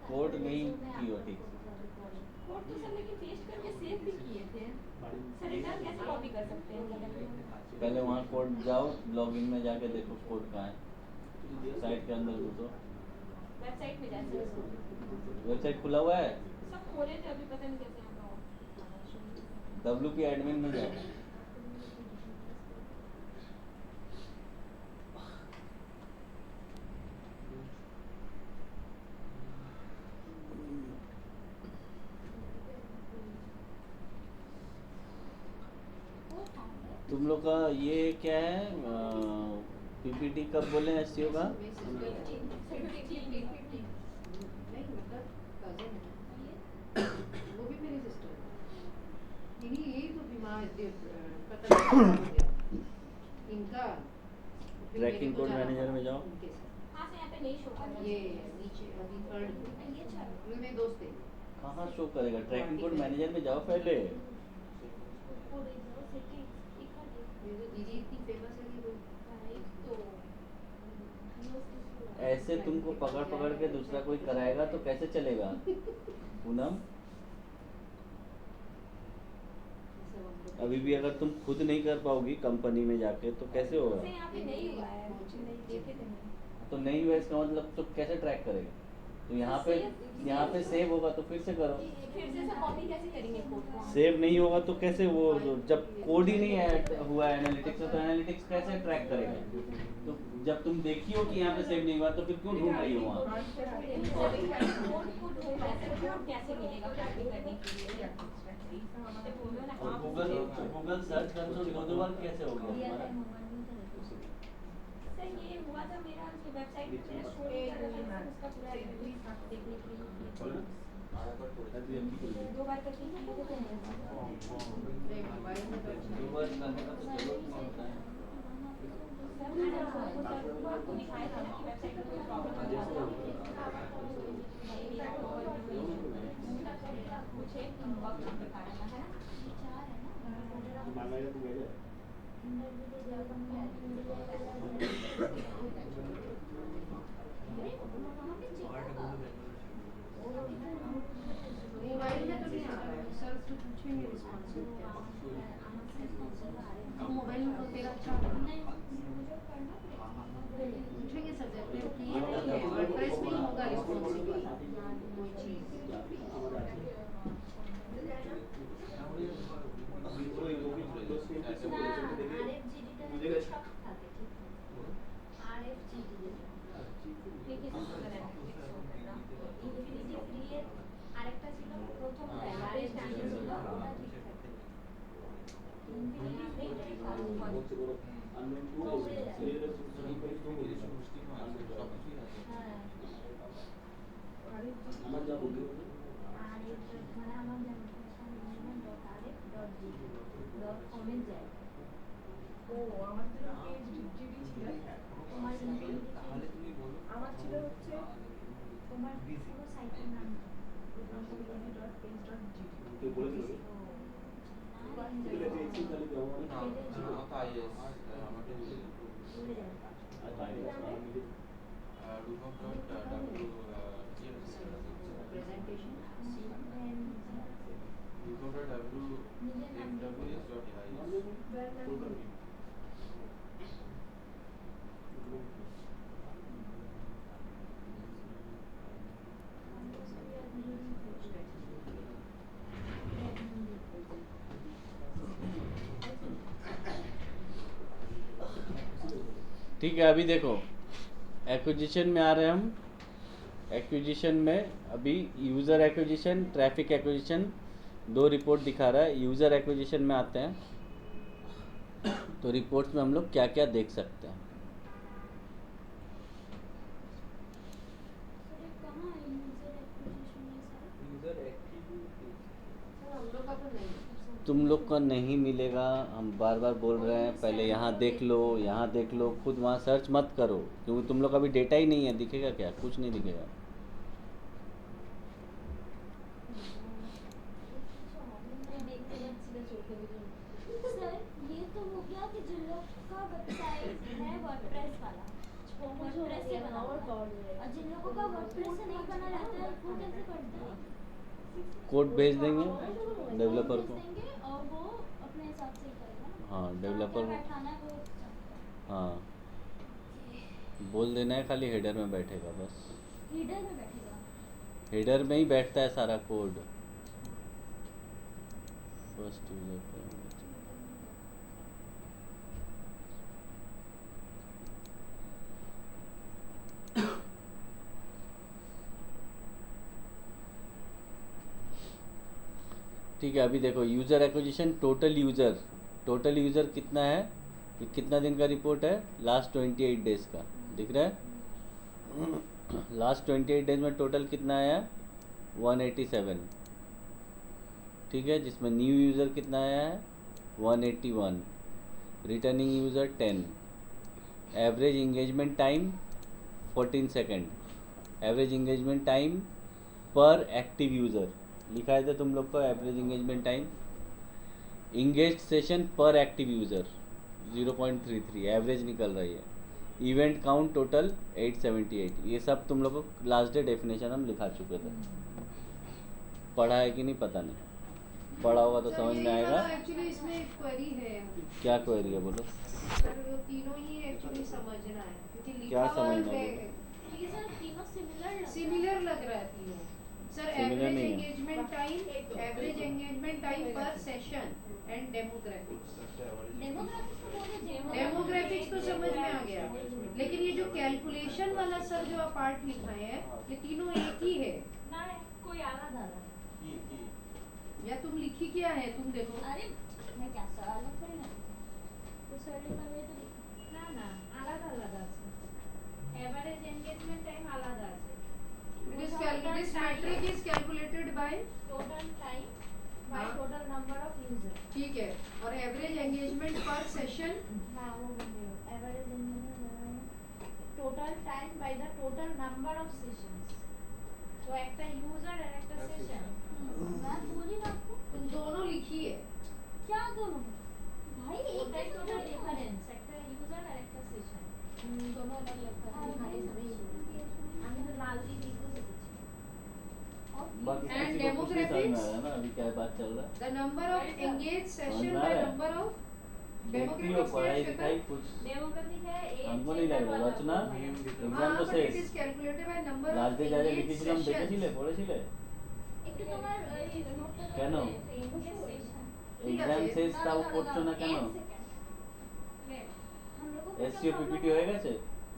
कोड नहीं किया ठीक से। कोड तो सर लेकिन पेस्ट करके सेव भी किए थे। सर रिटर्न कैसे कॉपी कर सकते हैं? पहले वहाँ कोड जाओ, लॉगिन में जाके देखो कोड कहाँ है, साइट के अंदर घुसो। वेबसाइट में जाते हैं। वेबसाइट खुला हुआ है, सब खोले थे अभी, पता नहीं कैसे आता। WP एडमिन में जाओ। तुम लोग का ये क्या है, PPT कब बोले SEO का? नहीं मतलब cousin है, वो भी मेरी सिस्टर है। यही तो बीमार पता नहीं इनका ट्रैकिंग कोड मैनेजर में जाओ। हाँ से यहाँ पे नहीं शो कर रहा। ये नीचे अभी थर्ड ये चल मेरे दोस्त है। कहाँ शो करेगा? ट्रैकिंग कोड मैनेजर में जाओ पहले। ये जो दीदी इतनी फेमस है कि वो ऐसे तुमको पकड़ पकड़ के दूसरा कोई कराएगा तो कैसे चलेगा पूनम? अभी भी अगर तुम खुद नहीं कर पाओगी कंपनी में जाके तो कैसे होगा? यहाँ पे नहीं हुआ है, नहीं देखे थे मैंने। तो नहीं हुआ इसका मतलब तो कैसे ट्रैक करेगा? तो यहाँ पे सेव होगा तो फिर से करो। फिर से सब कॉपी कैसे करेंगे कोड को? सेव नहीं होगा तो कैसे वो, जब कोड ही नहीं ऐड हुआ है एनालिटिक्स तो एनालिटिक्स कैसे ट्रैक करेगा? तो जब तुम देखी हो कि यहाँ पे सेव नहीं हुआ तो फिर क्यों ढूंढ रही हो वहाँ? कोड कैसे मिलेगा कॉपी करने के लिए? और गूगल सर्च कर तो दो बार कैसे हो गया तुम्हारा? सर ये हुआ था मेरा वेबसाइट पे मेरा शो नहीं कर रहा था, उसका पूरा रिव्यू देखने के लिए दो बार करके ही मुझे तो नहीं मोबाइल में तो दो बार करने का तो जरूरत नहीं होता है। आपको दिखाया था ना कि वेबसाइट में कोई प्रॉब्लम मुझे बग दिखा रहा था, है मोबाइल में तो नहीं आ रहा है, सर से पूछेंगे रिस्पॉन्स मोबाइल में तो तेरा अच्छा पूछेंगे सर से अपने कि ये नहीं है वर्डप्रेस में ही होगा रिस्पॉन्सिबल कोई चीज़। আমার ছিল হচ্ছে তোমার পুরো সাইটের নাম ठीक है, अभी देखो एक्विजिशन में आ रहे हैं हम। एक्विजिशन में अभी यूज़र एक्विजिशन, ट्रैफिक एक्विजिशन दो रिपोर्ट दिखा रहा है। यूज़र एक्विजिशन में आते हैं तो रिपोर्ट्स में हम लोग क्या क्या देख सकते हैं। हम लोग का तो नहीं। तुम लोग का नहीं मिलेगा, हम बार बार बोल रहे हैं, पहले यहाँ देख लो, यहाँ देख लो, खुद वहाँ सर्च मत करो, क्योंकि तुम लोग का भी डेटा ही नहीं है, दिखेगा क्या? कुछ नहीं दिखेगा। सर ये तो हो गया कि जिन लोग का वेबसाइट है वर्डप्रेस वाला, वो वर्डप्रेस से बना हुआ है, और जिन लोगों का वर्डप्रेस से नहीं बना रहता है वो कैसे करते हैं? कोड भेज देंगे डेवलपर को। भेज देंगे और वो अपने हिसाब से करेगा ना। हाँ, डेवलपर क्या को। बैठाना है वो जानता हाँ, बोल देना है, खाली हेडर में बैठेगा बस। है। हीडर में बैठेगा। हेडर में ही बैठता है सारा कोड। फर्स्ट यूजर ठीक है। अभी देखो यूज़र एक्विजिशन, टोटल यूज़र कितना है, ये कितना दिन का रिपोर्ट है? लास्ट 28 डेज़ का दिख रहा है। लास्ट 28 डेज में टोटल कितना आया? 187। ठीक है, जिसमें न्यू यूज़र कितना आया है? 181। Returning user 10। Average engagement time 14 second. Average engagement time पर एक्टिव यूज़र लिखा है था तुम लोग को, average engagement time. Engage session पर एक्टिव यूज़र 0.33 एवरेज निकल रही है। Event count total 878। ये सब तुम लोग को लास्ट डे डेफिनेशन हम लिखा चुके थे। पढ़ा है कि नहीं पता नहीं, पढ़ा होगा तो समझ में आएगा। एक्चुअली इसमें एक क्वेरी है। क्या क्वेरी है बोलो? सर वो तीनों ही एक्चुअली समझना है, क्योंकि क्या लिखा हुआ समझना है? ये सर तीनों सिमिलर लग रहा है तीनों। सर Similar एवरेज नहीं है। Engagement time, average engagement time पर सेशन एंड डेमोग्राफिक्स। डेमोग्राफिक्स तो समझ में आ गया, लेकिन ये जो कैलकुलेशन वाला सर जो आप पार्ट लिखाए हैं, ये तीनों एक ही है ना कोई आला दाला या तुम लिखी क्या है? तुम देखो। अरे मैं क्या सवाल थोड़ी ना तो सर लिखा हुआ है तो लिखा। না না আলাদা আলাদা আছে এভারেজ এনগেজমেন্ট টাইম আলাদা আছে This metric is calculated by, total time by हाँ। টোটাल नंबर ऑफ यूजर ठीक है, और एवरेज एंगेजमेंट पर सेशन না वो average total time by the total number of sessions তো একটা ইউজার আর একটা সেশন मैं बोली ना आपको, तुम दोनों लिखिए। क्या दोनों भाई एक ওটাই कैसे টোটাল बोल रहे हो? ডিফারেন্স একটা ইউজার আর একটা সেশন दोनों अलग अलग करके दिखाने समय আমি তো লাল দিয়ে লিখে দিয়েছি बाकी And किसी को कुछ नहीं समझ में आ demographics? रहा है ना अभी क्या बात चल रहा है। The number of engaged session समझ में आ by रहा है? number of देखती हो demographics पढ़ाई क्या लिखाई है? कुछ डेमोग्राफिक है एक हमको नहीं लग रहा। रचना एग्जाम तो but it is शेष calculated by number last of day যা যা engaged লিখেছিলাম দেখেছিলে sessions। পড়েছিলে? একটু তোমার এই নোটটা কেন? এক্সাম শেষ তাও পড়ছো না কেন? हम लोग को এসসিও পিপিটি হয়ে গেছে?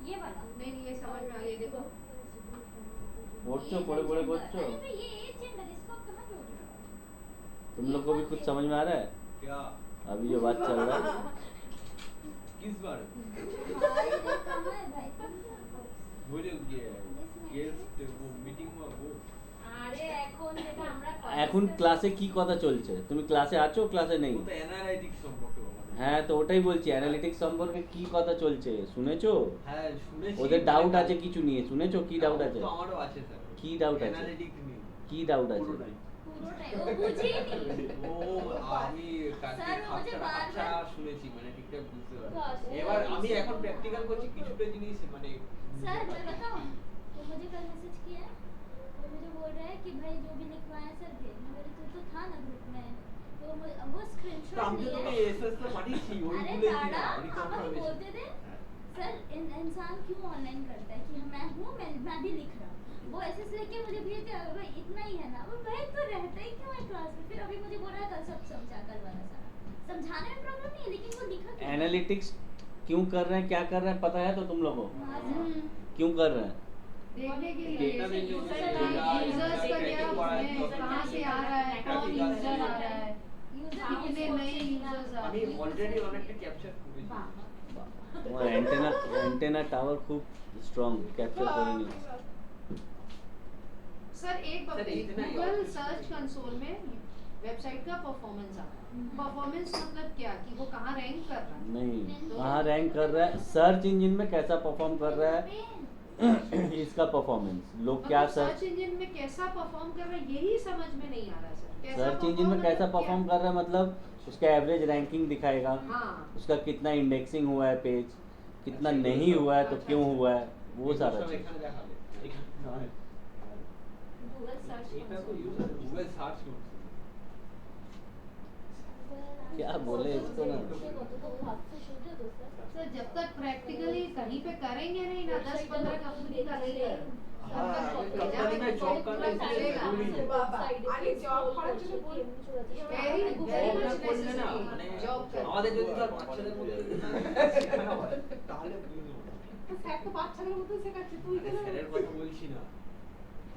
ये वाला नहीं नहीं, ये समझ में आ गया, देखो। পড়ছো পড়ে पढ़े করছো? अरे भाई ये एज जेंडर इसको आप कहाँ जोड़ रहे हो? तुम लोग को भी कुछ समझ में आ रहा है? क्या? अभी जो बात चल रहा है किस बारे में? भाई देखा है भाई वो जो गेस्ट वो मीटिंग हुआ वो আরে এখন যেটা আমরা এখন ক্লাসে কি কথা চলছে? তুমি ক্লাসে আছো ক্লাসে নেই? वो तो एनालिटिक्स সম্পর্কে আমাদের। হ্যাঁ তো ওটাই বলছি, অ্যানালিটিক্স সম্পর্কে কি কথা চলছে শুনেছো? হ্যাঁ শুনেছি। ওদের ডাউট আছে কিছু নিয়ে, শুনেছো কি ডাউট আছে? তো আমারও আছে স্যার। কি ডাউট আছে? এনালিটিক্স নিয়ে। কি ডাউট আছে? পুরোটাই। পুরোটাই ও বুঝেই নি ও আমি কালকে স্যার, ও যে বারবার- খাপছাড়া শুনেছি মানে ঠিকঠাক বুঝতে বাস, পারি। এবার আমি এখন প্র্যাকটিক্যাল করছি কিছুটা জিনিস মানে सर मैं बताऊं तो मुझे कल मैसेज किया है, तो मुझे बोल रहा है कि भाई जो भी लिखवाया सर भेजना। मेरे तो था ना ग्रुप में, तो वो তো स्क्रीनशॉट আমি তো लिया। এসএস তো পাঠিয়েছি अरे ওইগুলোই दादा কিনা हम हमें बोलते थे सर इंसान क्यों ऑनलाइन करता है कि मैं हूँ मैं भी लिख रहा हूँ। वो ऐसे लेके मुझे भेज दिया, भाई इतना ही है ना, वो भाई तो रहता ही क्यों है क्लास में। फिर अभी मुझे बोल रहा है कल सब समझा, कल वाला सारा समझाने में प्रॉब्लम नहीं है, लेकिन वो लिखा क्यों? एनालिटिक्स क्यों कर रहे हैं, क्या कर रहे हैं पता है तो तुम लोगों को? हाँ सर। क्यों कर रहे हैं? देखने के लिए डेटा देखने के लिए यूजर्स का क्या है, कहाँ से आ रहा है, कौन यूजर आ रहा है, यूजर कितने नए यूजर्स आ আমি रहे हैं। অলরেডি অনেকটা ক্যাপচার করেছি। তোমার एंटेना टावर खूब स्ट्रांग कैप्चर करेंगे। सर एक बात सर, बताइए, इतना ही गूगल और- सर्च कंसोल में वेबसाइट का परफॉर्मेंस आ रहा है। परफॉर्मेंस मतलब क्या कि वो कहाँ रैंक कर रहा है। नहीं, कहाँ रैंक कर रहा है, सर्च इंजन में कैसा परफॉर्म कर रहा है इसका परफॉर्मेंस, लोग क्या मतलब सर्च इंजन में कैसा परफॉर्म कर रहा है यही समझ में नहीं आ रहा सर। कैसा सर्च इंजन में perform कैसा मतलब परफॉर्म क्या? कर रहा है मतलब उसका एवरेज रैंकिंग दिखाएगा, हाँ उसका कितना इंडेक्सिंग हुआ है पेज, कितना नहीं हुआ है तो अच्छा, क्यों अच्छा। हुआ है, वो सारा सब चीज। এখানে দেখাবে এখানে गूगल सर्च এটা তো ইউজার গুগল সার্চ করছে क्या बोले इसको ना, सर जब तक प्रैक्टिकली कहीं पे करेंगे नहीं ना 10-15 कंपनी का लेकर हाँ, कंपनी में जॉब करना इसलिए जरूरी है। আগে জব করার জন্য বলি वेरी वेरी জবটা मच করলে না नेसेसरी মানে जॉब कर আমাদের যদি ধর বাচ্চাদের মধ্যে শেখানো হয় তাহলে বুঝবো না। তো স্যার তো বাচ্চাদের মতো শেখাচ্ছে তুই আরে কেন স্যারের কথা বলছি না,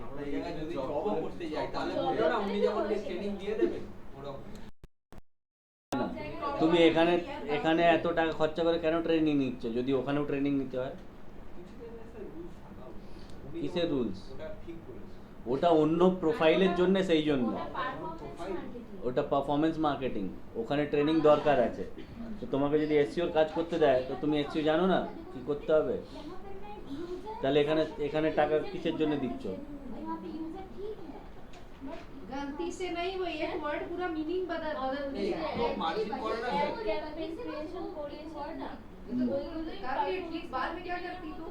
আমরা এই জায়গায় যদি জবও করতে যাই তাহলে বললো না উনি যেমন ট্রেনিং দিয়ে দেবেন ওরকম। তুমি এখানে এখানে এত টাকা খরচা করে কেন ট্রেনিং নিচ্ছ যদি ওখানেও ট্রেনিং নিতে হয়? কিসের rules? ওটা ঠিক করেছে। ওটা অন্য প্রোফাইলের জন্য, সেই জন্য পারফরম্যান্স ওটা পারফরমেন্স মার্কেটিং, ওখানে ট্রেনিং দরকার আছে। তো তোমাকে যদি এসইওর কাজ করতে দেয় তো তুমি এসইও জানো না কি করতে হবে, তাহলে এখানে এখানে টাকা কিসের জন্য দিচ্ছ? गलती से नहीं वो एक वर्ड पूरा मीनिंग बदल दिया है। तो मार्जिन करो ना सर। कर ली ठीक, बाद में क्या करती तू?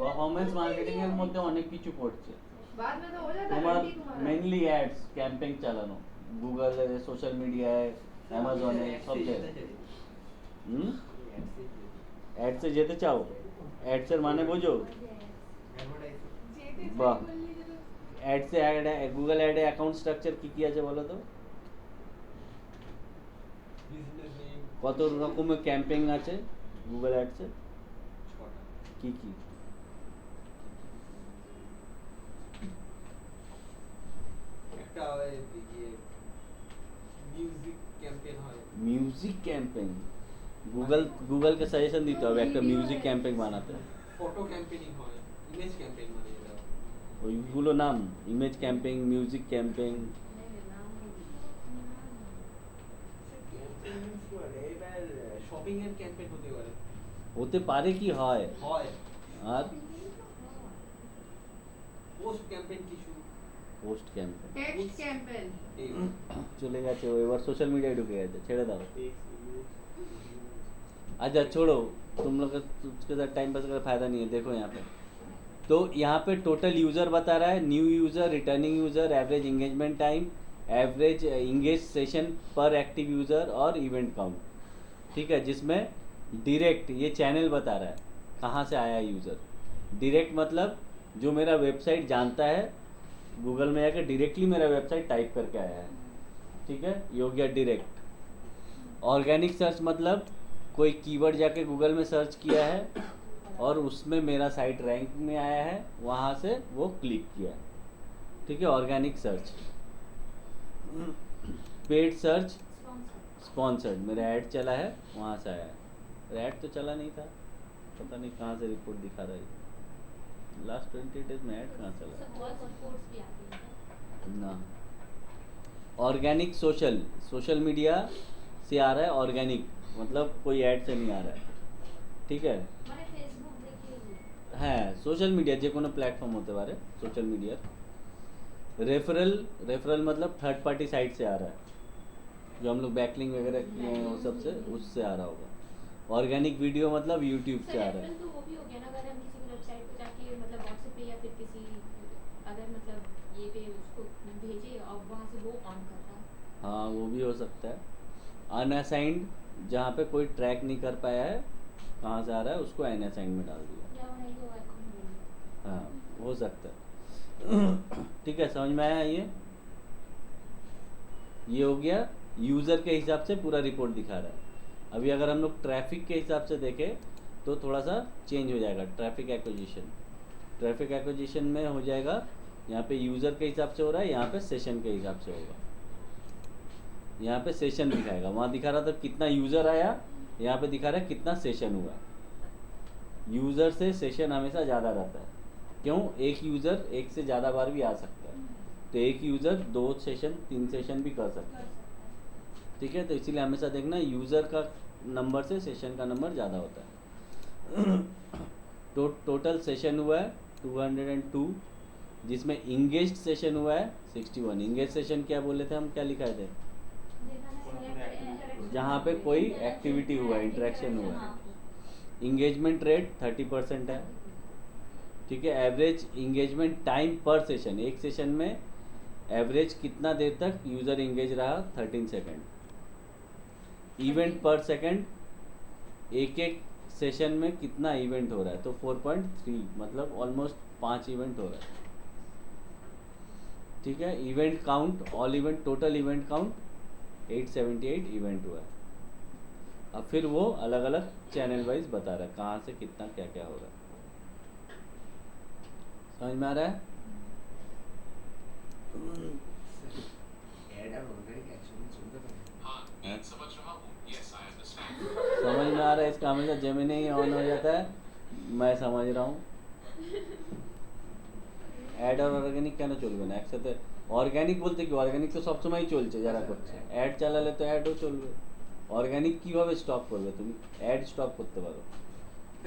পারফরমেন্স মার্কেটিং এর মধ্যে অনেক কিছু পড়ছে। बाद में तो हो जाता তোমার है तुम्हारा। মেইনলি অ্যাডস ক্যাম্পেইন চালানো, গুগল এ, সোশ্যাল মিডিয়ায়, অ্যামাজনে, সব জায়গায়। অ্যাডসে যেতে চাও? অ্যাডসের মানে বোঝো? বাহ, অ্যাডসে অ্যাড, গুগল অ্যাডে অ্যাকাউন্ট স্ট্রাকচার কি কি আছে বলো তো? বিজনেস নেম কত রকমের ক্যাম্পেইন আছে গুগল অ্যাডসে? 6টা। কি কি? একটা হয় ইয়ে মিউজিক ক্যাম্পেইন হয়, মিউজিক ক্যাম্পেইন? গুগল কে সাজেশন দিতে হবে একটা মিউজিক ক্যাম্পেইন বানাতে। ফটো ক্যাম্পেইনিং হয়, ইমেজ ক্যাম্পেইন মানে এটা। ওইগুলো নাম, image campaign, music campaign. Campaign কি বলে এবার শপিং এর ক্যাম্পেইন হতে পারে। হতে পারে কি হয়? হয় আর পোস্ট ক্যাম্পেইন কিছু পোস্ট ক্যাম্পেইন टेक्स्ट कैंपेन এই চলে গেছে, ও এবার সোশ্যাল মিডিয়ায় ঢুকে গেছে, ছেড়ে দাও। টেক্সট ইমেজ अच्छा छोड़ो, तुम लोग का उसके साथ टाइम पास का फायदा नहीं है। देखो यहाँ पे तो यहाँ पे टोटल यूज़र बता रहा है, new user, returning user, average engagement time, average engage session पर एक्टिव यूज़र और इवेंट काउंट। ठीक है, जिसमें डायरेक्ट ये चैनल बता रहा है कहाँ से आया यूज़र। डायरेक्ट मतलब जो मेरा वेबसाइट जानता है, गूगल में जाकर डायरेक्टली मेरा वेबसाइट टाइप करके आया है। ठीक है, ये हो गया डायरेक्ट। ऑर्गेनिक सर्च मतलब कोई कीवर्ड जाके गूगल में सर्च किया है और उसमें मेरा साइट रैंक में आया है, वहाँ से वो क्लिक किया है। ठीक है, organic search. Paid search, sponsored, मेरा ऐड चला है वहाँ से आया है। ऐड तो चला नहीं था, पता नहीं कहाँ से रिपोर्ट दिखा रहा है। लास्ट 20 डेज में ऐड कहाँ चला ना। ऑर्गेनिक सोशल, सोशल मीडिया से आ रहा है ऑर्गेनिक, मतलब कोई ऐड से नहीं आ रहा है। ठीक है, মানে ফেসবুক দেখে হ্যাঁ সোশ্যাল মিডিয়া যে কোনো প্ল্যাটফর্ম হতে পারে सोशल मीडिया। रेफरल, रेफरल मतलब थर्ड पार्टी साइट से आ रहा है, जो हम लोग बैकलिंक वगैरह किए हैं वो सब से, उससे आ रहा होगा। ऑर्गेनिक वीडियो मतलब यूट्यूब से आ रहा है। तो वो भी हो गया ना, अगर हम किसी की वेबसाइट पे जाके मतलब व्हाट्सएप पे या फिर किसी अगर मतलब ये पे उसको भेजे और वहाँ से वो ऑन करता है। हाँ वो भी हो सकता है। अनअसाइंड, जहाँ पे कोई ट्रैक नहीं कर पाया है कहाँ से आ रहा है, उसको अनअसाइंड में डाल दिया। या वो नहीं तो हाँ हो सकता है। ठीक है, समझ में आया ये हो गया यूज़र के हिसाब से पूरा रिपोर्ट दिखा रहा है। अभी अगर हम लोग ट्रैफिक के हिसाब से देखें तो थोड़ा सा चेंज हो जाएगा। ट्रैफिक एक्विजिशन, ट्रैफिक एक्विजिशन में हो जाएगा, यहाँ पे यूज़र के हिसाब से हो रहा है, यहाँ पे सेशन के हिसाब से होगा। यहाँ पे सेशन दिखाएगा, वहाँ दिखा रहा था कितना यूज़र आया, यहाँ पे दिखा रहा है कितना सेशन हुआ। यूज़र से सेशन हमेशा ज़्यादा रहता है। क्यों? एक यूज़र एक से ज़्यादा बार भी आ सकता है, तो एक यूज़र 2 सेशन 3 सेशन भी कर सकता है, ठीक है। तो इसीलिए हमेशा देखना यूज़र का नंबर से सेशन का नंबर ज़्यादा होता है। तो टोटल सेशन हुआ है 202, जिसमें इंगेज्ड सेशन हुआ है 61। इंगेज सेशन क्या बोले थे हम, क्या लिखाए थे? जहाँ पे कोई एक्टिविटी हुआ, इंटरेक्शन हुआ है। इंगेजमेंट रेट 30% है, ठीक है। एवरेज इंगेजमेंट टाइम पर सेशन, एक सेशन में एवरेज कितना देर तक यूज़र इंगेज रहा, 13 सेकेंड। इवेंट पर सेकेंड, एक एक सेशन में कितना इवेंट हो रहा है, तो 4.3, मतलब ऑलमोस्ट 5 इवेंट हो रहा है, ठीक है। Event count, all event, total event count 878 event हुआ है। अब फिर वो अलग अलग चैनल वाइज बता रहा है कहाँ से कितना क्या क्या हो रहा है। समझ में आ रहा है? हाँ? समझ में आ रहा है? इसका हमेशा जेमिनी ही ऑन हो जाता है, मैं समझ रहा हूँ। অ্যাড আর অর্গানিক কেন চলবে না একসাথে? অর্গানিক বলতে কি, অর্গানিক তো সবসময়ই চলছে যারা করছে। অ্যাড চালালে তো অ্যাডও চলবে। অর্গানিক কিভাবে স্টপ করবে তুমি? অ্যাড স্টপ করতে পারো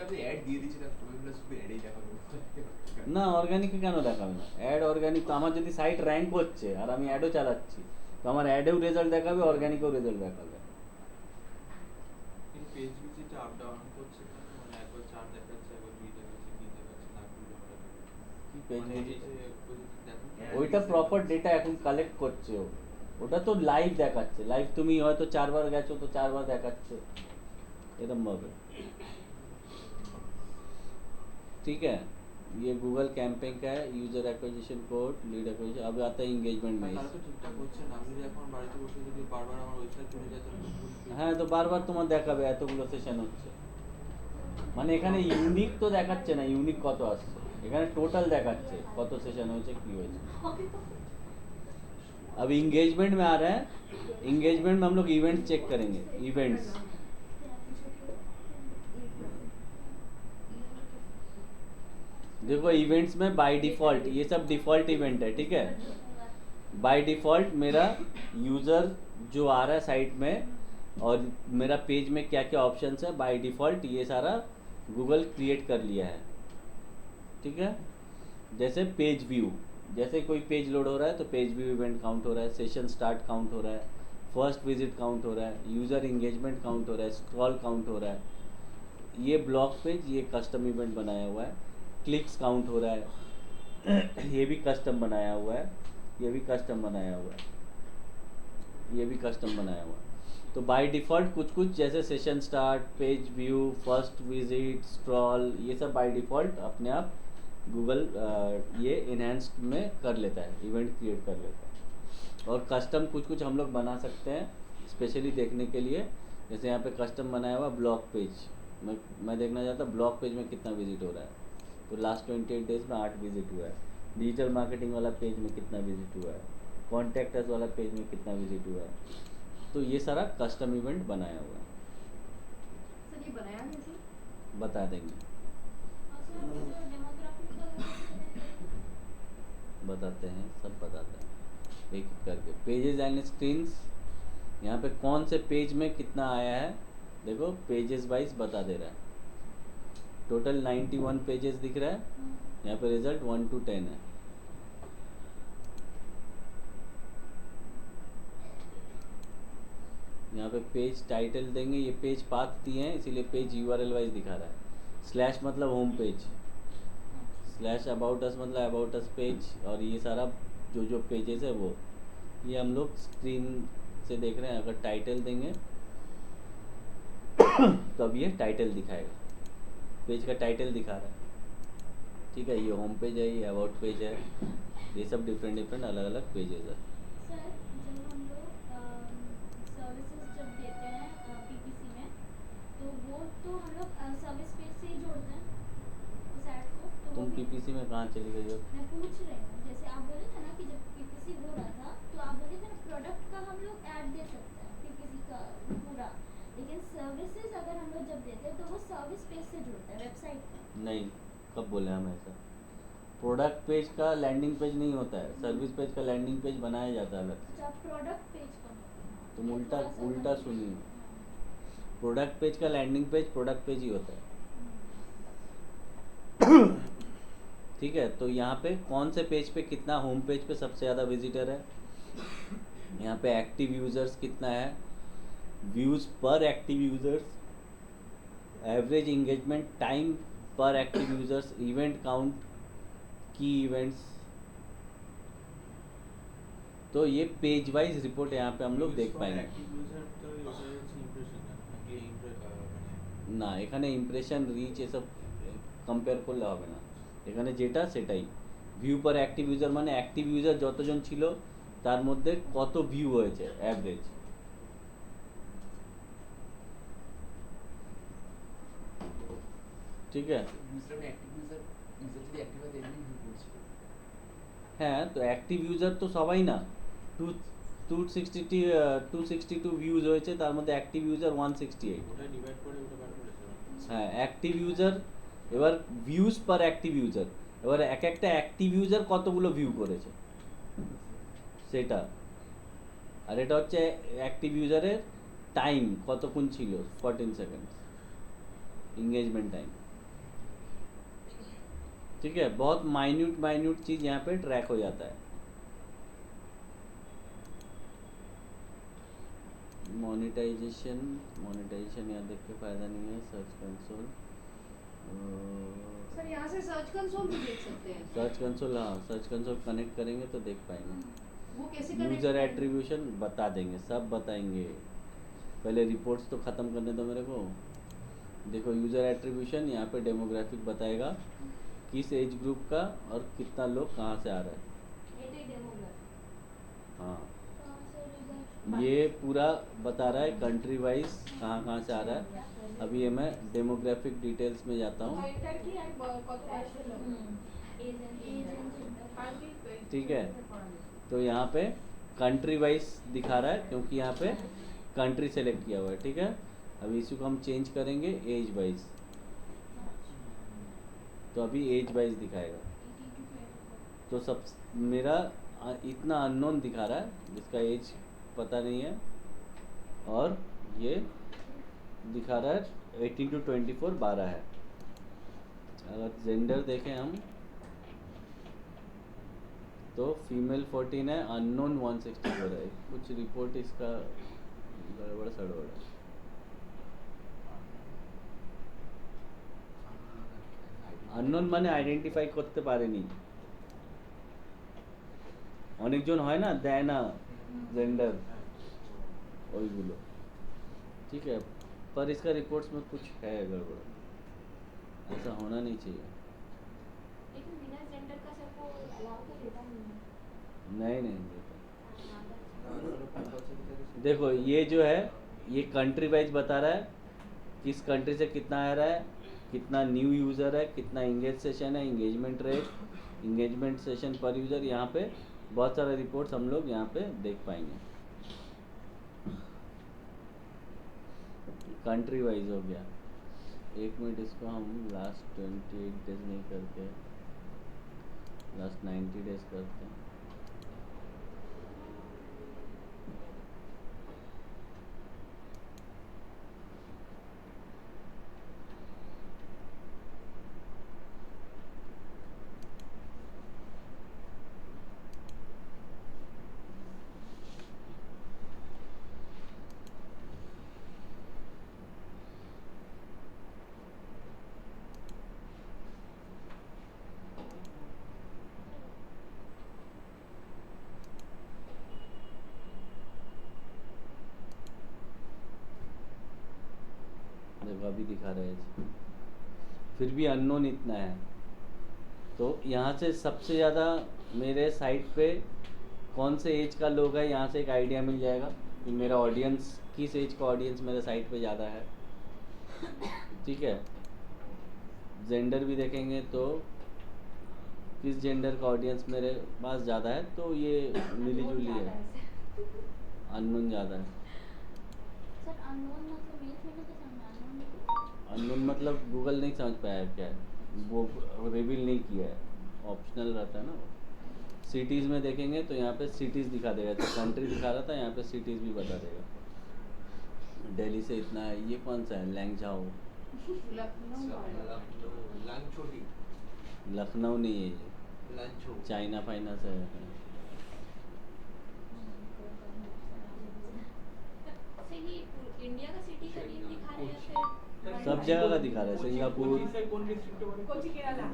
আপনি অ্যাড দিয়ে দিচ্ছেন, স্টুডেন্টরা শুধু অ্যাডই দেখাবে না, অর্গানিকে কেন দেখাবে না? অ্যাড অর্গানিক তো আমার যদি সাইট র্যাঙ্ক হচ্ছে আর আমি অ্যাডও চালাচ্ছি, তো আমার অ্যাডেও রেজাল্ট দেখাবে, অর্গানিকেও রেজাল্ট দেখাবে। কিন্তু পেজ ভিজিট আপ ডাউন করছে, মানে একবার 4 দেখাচ্ছে, একবার 2 দেখাচ্ছে, 3 দেখাচ্ছে, তারপরে কি পেজ ভিজিট? ওইটা ওইটা প্রপার ডেটা এখন কালেক্ট করছে ও, ওটা তো লাইভ দেখাচ্ছে। লাইভ তুমি হয়তো 4 বার গেছো তো 4 বার দেখাচ্ছে, এরকম ভাবে, ठीक है। ये गूगल कैंपेन का है, user acquisition code, lead acquisition. अब आता है इंगेजमेंट में। তাহলে তো ঠিকঠাক হচ্ছে না। আমি যদি এখন বাড়িতে বসে যদি বারবার আমার ওয়েবসাইট চলে যায় তাহলে তো ভুল। হ্যাঁ, তো বারবার তোমার দেখাবে এতগুলো সেশন হচ্ছে, মানে এখানে ইউনিক তো দেখাচ্ছে না, ইউনিক কত আসছে, এখানে টোটাল দেখাচ্ছে কত সেশন হয়েছে কি হয়েছে। अब इंगेजमेंट में आ रहा है, इंगेजमेंट में हम लोग इवेंट्स चेक करेंगे। इवेंट्स देखो, इवेंट्स में बाय डिफ़ॉल्ट ये सब डिफ़ॉल्ट इवेंट है, ठीक है। बाय डिफ़ॉल्ट मेरा यूज़र जो आ रहा है साइट में और मेरा पेज में क्या क्या ऑप्शंस है, बाय डिफ़ॉल्ट ये सारा गूगल क्रिएट कर लिया है, ठीक है। जैसे पेज व्यू, जैसे कोई पेज लोड हो रहा है तो पेज व्यू इवेंट काउंट हो रहा है, सेशन स्टार्ट काउंट हो रहा है, फर्स्ट विजिट काउंट हो रहा है, यूज़र इंगेजमेंट काउंट हो रहा है, स्क्रॉल काउंट हो रहा है। ये ब्लॉग पेज, ये कस्टम इवेंट बनाया हुआ है, क्लिक्स काउंट हो रहा है, ये भी कस्टम बनाया हुआ है, ये भी कस्टम बनाया हुआ है, ये भी कस्टम बनाया हुआ है। तो बाय डिफ़ॉल्ट कुछ कुछ जैसे session start, page view, first visit, scroll, ये सब बाय डिफ़ॉल्ट अपने आप गूगल ये इन्हेंस्ड में कर लेता है, इवेंट क्रिएट कर लेता है। और कस्टम कुछ कुछ हम लोग बना सकते हैं स्पेशली देखने के लिए। जैसे यहाँ पे कस्टम बनाया हुआ ब्लॉग पेज, मैं देखना चाहता ब्लॉग पेज में कितना विजिट हो रहा है, तो लास्ट 28 डेज में 8 विजिट हुआ है। डिजिटल मार्केटिंग वाला पेज में कितना विजिट हुआ है, कॉन्टैक्टर्स वाला पेज में कितना विजिट हुआ है, तो ये सारा कस्टम इवेंट बनाया हुआ है। सर ये बनाया कैसे? बता देंगे, बताते हैं, सब बताते हैं एक एक करके। पेजेस एंड स्क्रीन्स, यहाँ पे कौन से पेज में कितना आया है देखो, पेजेस वाइज बता दे रहा है। टोटल 91 पेजेस दिख रहा है, यहाँ पे रिजल्ट 1 to 10 है। यहाँ पे पेज टाइटल देंगे, ये पेज पाथ दिए हैं इसीलिए पेज यूआरएल वाइज दिखा रहा है। स्लैश मतलब home page, slash about us मतलब अबाउट अस पेज, और ये सारा जो जो पेजेस है वो ये हम लोग स्क्रीन से देख रहे हैं। अगर टाइटल देंगे तो अब ये टाइटल दिखाएगा, पेज का टाइटल दिखा रहा है, ठीक है। ये होम पेज है, ये अबाउट पेज है, ये सब डिफरेंट डिफरेंट अलग अलग पेजेस है। सर जब हम लोग सर्विसेज जब देते हैं पीपीसी में, तो वो तो हम लोग सर्विस पेज से ही जोड़ते हैं उस ऐड को। तो तुम वो भी पीपीसी में कहाँ चली गई हो? मैं पूछ रही हूँ, जैसे आप बोले थे ना कि जब पीपीसी हो रहा था तो आप बोले थे ना प्रोडक्ट का हम लोग ऐड दे सकते हैं पीपीसी का पूरा, लेकिन सर्विसेज अगर हम लोग जब देते हैं तो वो सर्विस पेज से जुड़ता है वेबसाइट का। नहीं, कब बोले हम ऐसा? प्रोडक्ट पेज का लैंडिंग पेज नहीं होता है, सर्विस पेज का लैंडिंग पेज बनाया जाता है अलग से। अच्छा प्रोडक्ट पेज का तुम ये उल्टा थोड़ा सा उल्टा confusing सुनिए, है। प्रोडक्ट पेज का लैंडिंग पेज प्रोडक्ट पेज ही होता है। ठीक है, तो यहाँ पे कौन से पेज पे कितना, होम पेज पे सबसे ज़्यादा विजिटर है, यहाँ पे एक्टिव यूज़र्स कितना है, व्यूज़ पर active users, average engagement time पर एक्टिव यूज़र्स, इवेंट काउंट, की इवेंट्स। तो ये पेज वाइज रिपोर्ट यहाँ पे हम लोग देख पाएंगे না। এখানে ইমপ্রেশন রিচ এসব কম্পেয়ার করলে হবে না, এখানে যেটা সেটাই। ভিউ পার অ্যাক্টিভ ইউজার মানে অ্যাক্টিভ ইউজার যতজন ছিল তার মধ্যে কত ভিউ হয়েছে অ্যাভারেজ। ঠিক আছে, হ্যাঁ তো অ্যাক্টিভ ইউজার তো সবাই না, 262 ভিউজ হয়েছে, তার মধ্যে অ্যাক্টিভ ইউজার 168। হ্যাঁ অ্যাক্টিভ ইউজার, এবার ভিউজ পার অ্যাক্টিভ ইউজার, এবার এক একটা অ্যাক্টিভ ইউজার কতগুলো ভিউ করেছে সেটা, আর এটা হচ্ছে অ্যাক্টিভ ইউজারের টাইম কতক্ষণ ছিল, 14 সেকেন্ড इंगेजमेंट टाइम। ठीक है, बहुत माइन्यूट चीज़ यहाँ पे ट्रैक हो जाता है। मोनेटाइजेशन यहाँ देख के फ़ायदा नहीं है। सर्च कंसोल, सर यहाँ से सर्च कंसोल भी देख सकते हैं। सर्च कंसोल, हाँ सर्च कंसोल कनेक्ट करेंगे तो देख पाएंगे। वो कैसे connect यूज़र करेंगे? एट्रीब्यूशन बता देंगे, सब बताएंगे। पहले रिपोर्ट्स तो ख़त्म करने दो मेरे को। देखो यूज़र एट्रीब्यूशन, यहाँ पे डेमोग्राफिक बताएगा किस एज ग्रुप का और कितना लोग कहाँ से आ रहा है। हाँ ये पूरा बता रहा है कंट्री वाइज कहाँ कहाँ से आ रहा है। अभी ये मैं डेमोग्राफिक डिटेल्स में जाता हूँ। ठीक है, तो यहाँ पे कंट्री वाइज दिखा रहा है क्योंकि यहाँ पे कंट्री सेलेक्ट किया हुआ है। ठीक है, अभी इसी को हम चेंज करेंगे एज वाइज, तो अभी एज वाइज दिखाएगा। तो सब मेरा इतना अननोन दिखा रहा है जिसका एज पता नहीं है, और ये दिखा रहा है 18 to 24 12 है। अगर जेंडर देखें हम तो फीमेल 14 है, अननोन 164 है। कुछ रिपोर्ट इसका गड़बड़ सड़बड़ है। আননোন মানে আইডেন্টিফাই করতে পারেনি। অনেকজন হয় না, দেয় না जेंडर ওইগুলো। ठीक है, पर इसका रिपोर्ट्स में कुछ है गड़बड़, ऐसा होना नहीं चाहिए। लेकिन बिना जेंडर का सर वो अलाउ तो देता नहीं है। नहीं देखो ये जो है ये कंट्री वाइज बता रहा है किस कंट्री से कितना आ रहा है, कितना न्यू यूज़र है, कितना इंगेज सेशन है, इंगेजमेंट रेट, इंगेजमेंट सेशन पर यूज़र। यहाँ पे बहुत सारे रिपोर्ट्स हम लोग यहाँ पे देख पाएंगे। कंट्री वाइज हो गया। एक मिनट, इसको हम लास्ट 28 डेज नहीं करके लास्ट 90 डेज करते हैं। देखो अभी दिखा रहे हैं, फिर भी अननोन इतना है। तो यहाँ से सबसे ज़्यादा मेरे साइट पे कौन से एज का लोग है, यहाँ से एक आइडिया मिल जाएगा कि मेरा ऑडियंस किस एज का ऑडियंस मेरे साइट पे ज़्यादा है। ठीक है, जेंडर भी देखेंगे तो किस जेंडर का ऑडियंस मेरे पास ज़्यादा है, तो ये मिली जुली है, अननोन ज़्यादा है। सर अननोन मतलब मेल फीमेल तो समझ अननोन मतलब गूगल नहीं समझ पाया क्या है, वो रिवील नहीं किया है ऑप्शन। ऑप्शनल रहता है ना। सिटीज़ में देखेंगे तो यहाँ पे सिटीज़ दिखा देगा, तो कंट्री दिखा रहा था, यहाँ पे सिटीज़ भी बता देगा। दिल्ली से इतना है, ये कौन सा है, लैंगझाओ, लांचोटी लखनऊ नहीं है ये, लांचो चाइना फाइना से है। इंडिया का सिटी का नेम दिखा रहे हैं सब जगह का दिखा रहा है, सिंगापुर, कोची से कौन डिस्ट्रिक्ट बोले? कोची केरला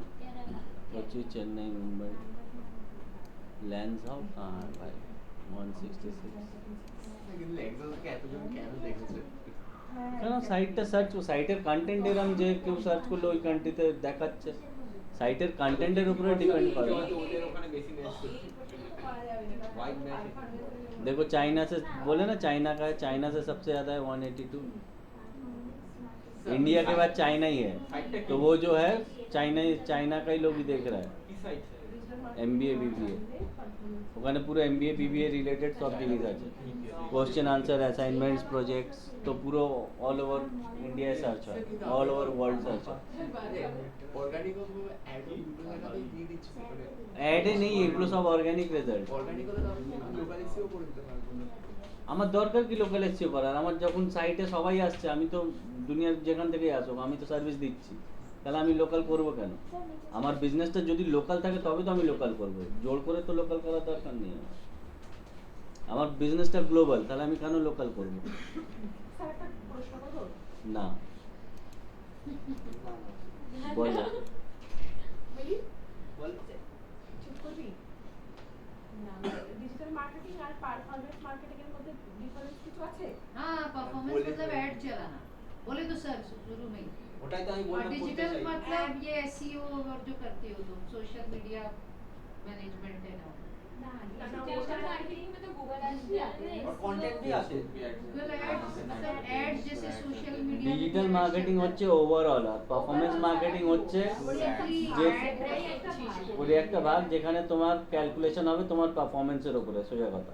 कोची, चेन्नई, मुंबई। लैंगझाओ कहाँ है भाई, 166। কিন্তু ল্যাংজাকে এতজন কেন দেখেছে? কেন সাইটটা সার্চ, সাইটের কন্টেন্টের আমি যে কেউ সার্চ করলে ওই কান্ট্রিতে দেখাচ্ছে, সাইটের কন্টেন্টের উপরে ডিপেন্ড করে। ওদের ওখানে বেশি ম্যাচ করছে वाइड मैच। देखो चाइना से बोले ना, चाइना का है, चाइना से सबसे ज़्यादा है 182। इंडिया के बाद चाइना ही है, तो वो जो है चाइना का ही लोग ही देख रहा है। কি সাইট স্যার? MBA BBA ওখানে পুরো MBA BBA রিলেটেড সব জিনিস আছে, কোশ্চেন আনসার, অ্যাসাইনমেন্টস, প্রজেক্টস, তো পুরো অল ওভার ইন্ডিয়ায় সার্চ হয়, অল ওভার ওয়ার্ল্ড সার্চ হয়। অর্গানিক অ্যাড দুটো জায়গাতে দিয়ে দিচ্ছে মানে অ্যাডে নেই, এগুলো সব অর্গানিক রেজাল্ট। অর্গানিক হলে লোকাল এসিও করে দিতে পারবো না। আমার দরকার কি লোকাল এসিও করার, আমার যখন সাইটে সবাই আসছে, আমি তো দুনিয়ার যেখান থেকেই আসুক আমি তো সার্ভিস দিচ্ছি, তাহলে আমি লোকাল করব কেন? আমার বিজনেসটা যদি লোকাল থাকে তবে তো আমি লোকাল করব, জোর করে তো লোকাল করার দরকার নেই আমার। আমার বিজনেসটা গ্লোবাল, তাহলে আমি কেন লোকাল করব? স্যার একটা প্রশ্ন করবো না বল না। বলি বল চুপ করবি না ডিজিটাল মার্কেটিং আর পারফরম্যান্স মার্কেটিং এর মধ্যে ডিফারেন্স কিছু আছে हाँ परफॉर्मेंस बोले मतलब तो- ऐड चलाना, बोले तो सर शुरू में ही। ওটাই তো আমি और বললাম डिजिटल मतलब ये एसईओ और जो करती हो तुम, सोशल मीडिया मैनेजमेंट है ना, डिजिटल मार्केटिंग में तो गूगल एड्स भी आते हैं और कंटेंट भी आते गूगल एड्स मतलब एड्स जैसे सोशल मीडिया ডিজিটাল মার্কেটিং হচ্ছে ওভারঅল, আর পারফরমেন্স মার্কেটিং হচ্ছে যে ওর একটা ভাগ যেখানে তোমার ক্যালকুলেশন হবে তোমার পারফরমেন্সের উপরে, সোজা কথা।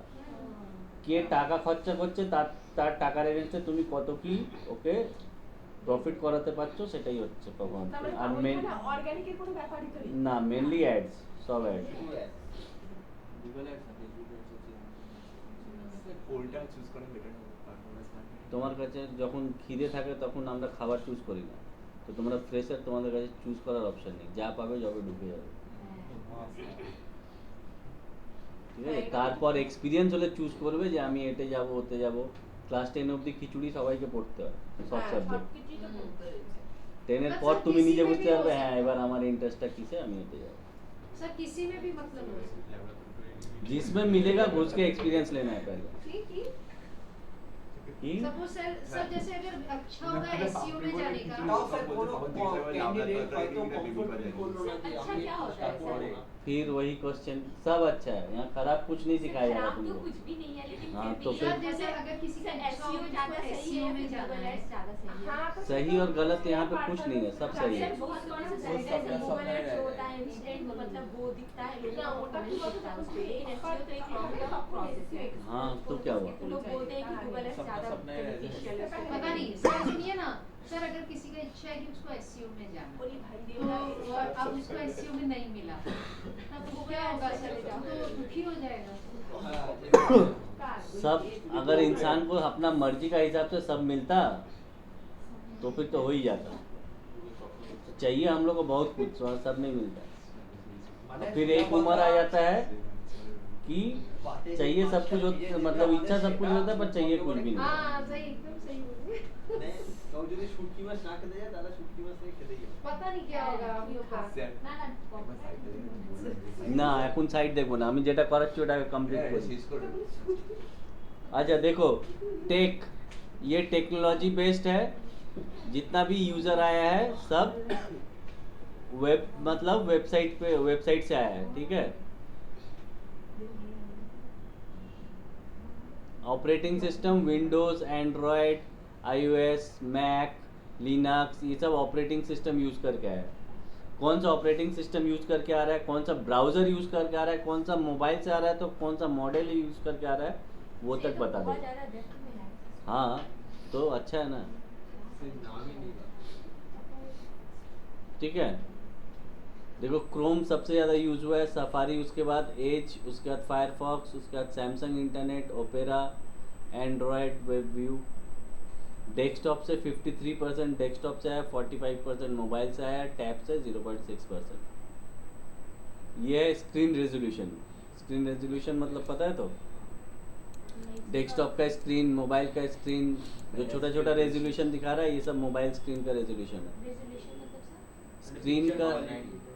কে টাকা খরচা করছে তার টাকার এগেনস্টে তুমি কত কি ওকে প্রফিট করাতে পারছো, সেটাই হচ্ছে পারফরমেন্স। তারপরে আর মেন অর্গানিকের কোনো ব্যাপারই তো নেই না, মেনলি অ্যাডস, সব অ্যাড। গুগল অ্যাডস আছে, গুগল অ্যাডস কোলটা চুজ করা বেটার হবে পারফরম্যান্স মার্কেটিং। তোমার কাছে যখন খিদে থাকে তখন আমরা খাবার চুজ করি না, তো তোমরা ফ্রেশার, তোমাদের কাছে চুজ করার অপশন নেই, যা পাবে জবে ঢুকে যাবে, ঠিক আছে? তারপর এক্সপিরিয়েন্স হলে চুজ করবে যে আমি এতে যাব ওতে যাব। ক্লাস 10 অবধি খিচুড়ি সবাইকে পড়তে হয়, সব সাবজেক্ট। 10 পর তুমি নিজে বুঝতে পারবে, হ্যাঁ এবার আমার ইন্টারেস্টটা কিসে, আমি এতে যাব। सर किसी में भी मतलब हो सकता है। जिसमें मिलेगा घुस के एक्सपीरियंस लेना है पहले। ठीक ही कि सपोज सर जैसे अगर अच्छा होगा एसईओ में जाने का, তাও স্যার কোনো ক্যান্ডিডেট হয়তো কমফোর্ট ফিল করলো না যে अच्छा আমি क्या होता है তারপরে फिर वही क्वेश्चन, सब अच्छा है, यहाँ खराब कुछ नहीं सिखाया जा रहा खराब तो तुमको। कुछ भी नहीं है लेकिन हाँ, फिर तो भी फिर- सर जैसे अगर किसी का अच्छा एसईओ होगा ज्यादा तो सही एसईओ है में गूगल जाना है। एड्स ज्यादा सही है हाँ, तो सही और गलत यहाँ पे कुछ नहीं है, सब सही है। बहुत कौन सा सही है, जैसे गूगल एड्स होता है इंस्टेंट मतलब वो दिखता है लोगों को कमेंट दिखता है उसपे, लेकिन एसईओ तो एक लॉन्ग प्रोसेस है। हाँ तो क्या हुआ, तो लोग बोलते हैं कि गूगल एड्स ज्यादा बेनिफिशियल है उसको पता नहीं सर सुनिए ना, सर अगर किसी का इच्छा है कि उसको एसईओ में जाना पूरी भंडी तो और अब उसको एसईओ में नहीं मिला, तो क्या होगा सर? तो दुखी हो जाएगा। सब अगर इंसान को अपना मर्जी का हिसाब से सब मिलता तो फिर तो हो ही जाता। तो चाहिए हम लोग को बहुत कुछ, और सब नहीं मिलता। और फिर एक उम्र आ जाता है कि चाहिए सब कुछ मतलब इच्छा सब कुछ होता है पर चाहिए कुछ भी नहीं। हाँ सही, एकदम सही बोले। কেউ যদি শুটকি মাছ না খেতে যায় তাহলে শুটকি মাছ থেকে খেতে যাবে पता नहीं क्या होगा हम लोग का। না না না এখন সাইড দেখবো না, আমি যেটা করাচ্ছি ওটাকে কমপ্লিট করি। শেষ করে अच्छा देखो, टेक ये टेक्नोलॉजी बेस्ड है, जितना भी यूज़र आया है सब वेब मतलब वेबसाइट से आया है, ठीक है? Operating system Windows, Android, iOS, Mac, Linux, ये सब ऑपरेटिंग सिस्टम यूज़ करके आया है। कौन सा ऑपरेटिंग सिस्टम यूज़ करके आ रहा है, कौन सा ब्राउज़र यूज़ करके आ रहा है, कौन सा मोबाइल से आ रहा है, तो कौन सा मॉडल यूज़ करके आ रहा है वो तक बता बहुत देगा। ज्यादा डेप्थ में है हाँ तो अच्छा है ना, নাম ही नहीं ठीक है? देखो क्रोम सबसे ज़्यादा यूज हुआ है, सफारी, उसके बाद एज, उसके बाद फायरफॉक्स, उसके बाद Samsung internet, opera, Android, web view. Desktop से 53% डेस्कटॉप से आया, 45% मोबाइल से आया, टैब से 0.6%। ये है स्क्रीन रेजोल्यूशन। स्क्रीन रेजोल्यूशन मतलब पता है? तो डेस्कटॉप का स्क्रीन, मोबाइल का स्क्रीन, जो छोटा छोटा रेजोल्यूशन दिखा रहा है, ये सब मोबाइल स्क्रीन का रेजोल्यूशन है। रेजोल्यूशन मतलब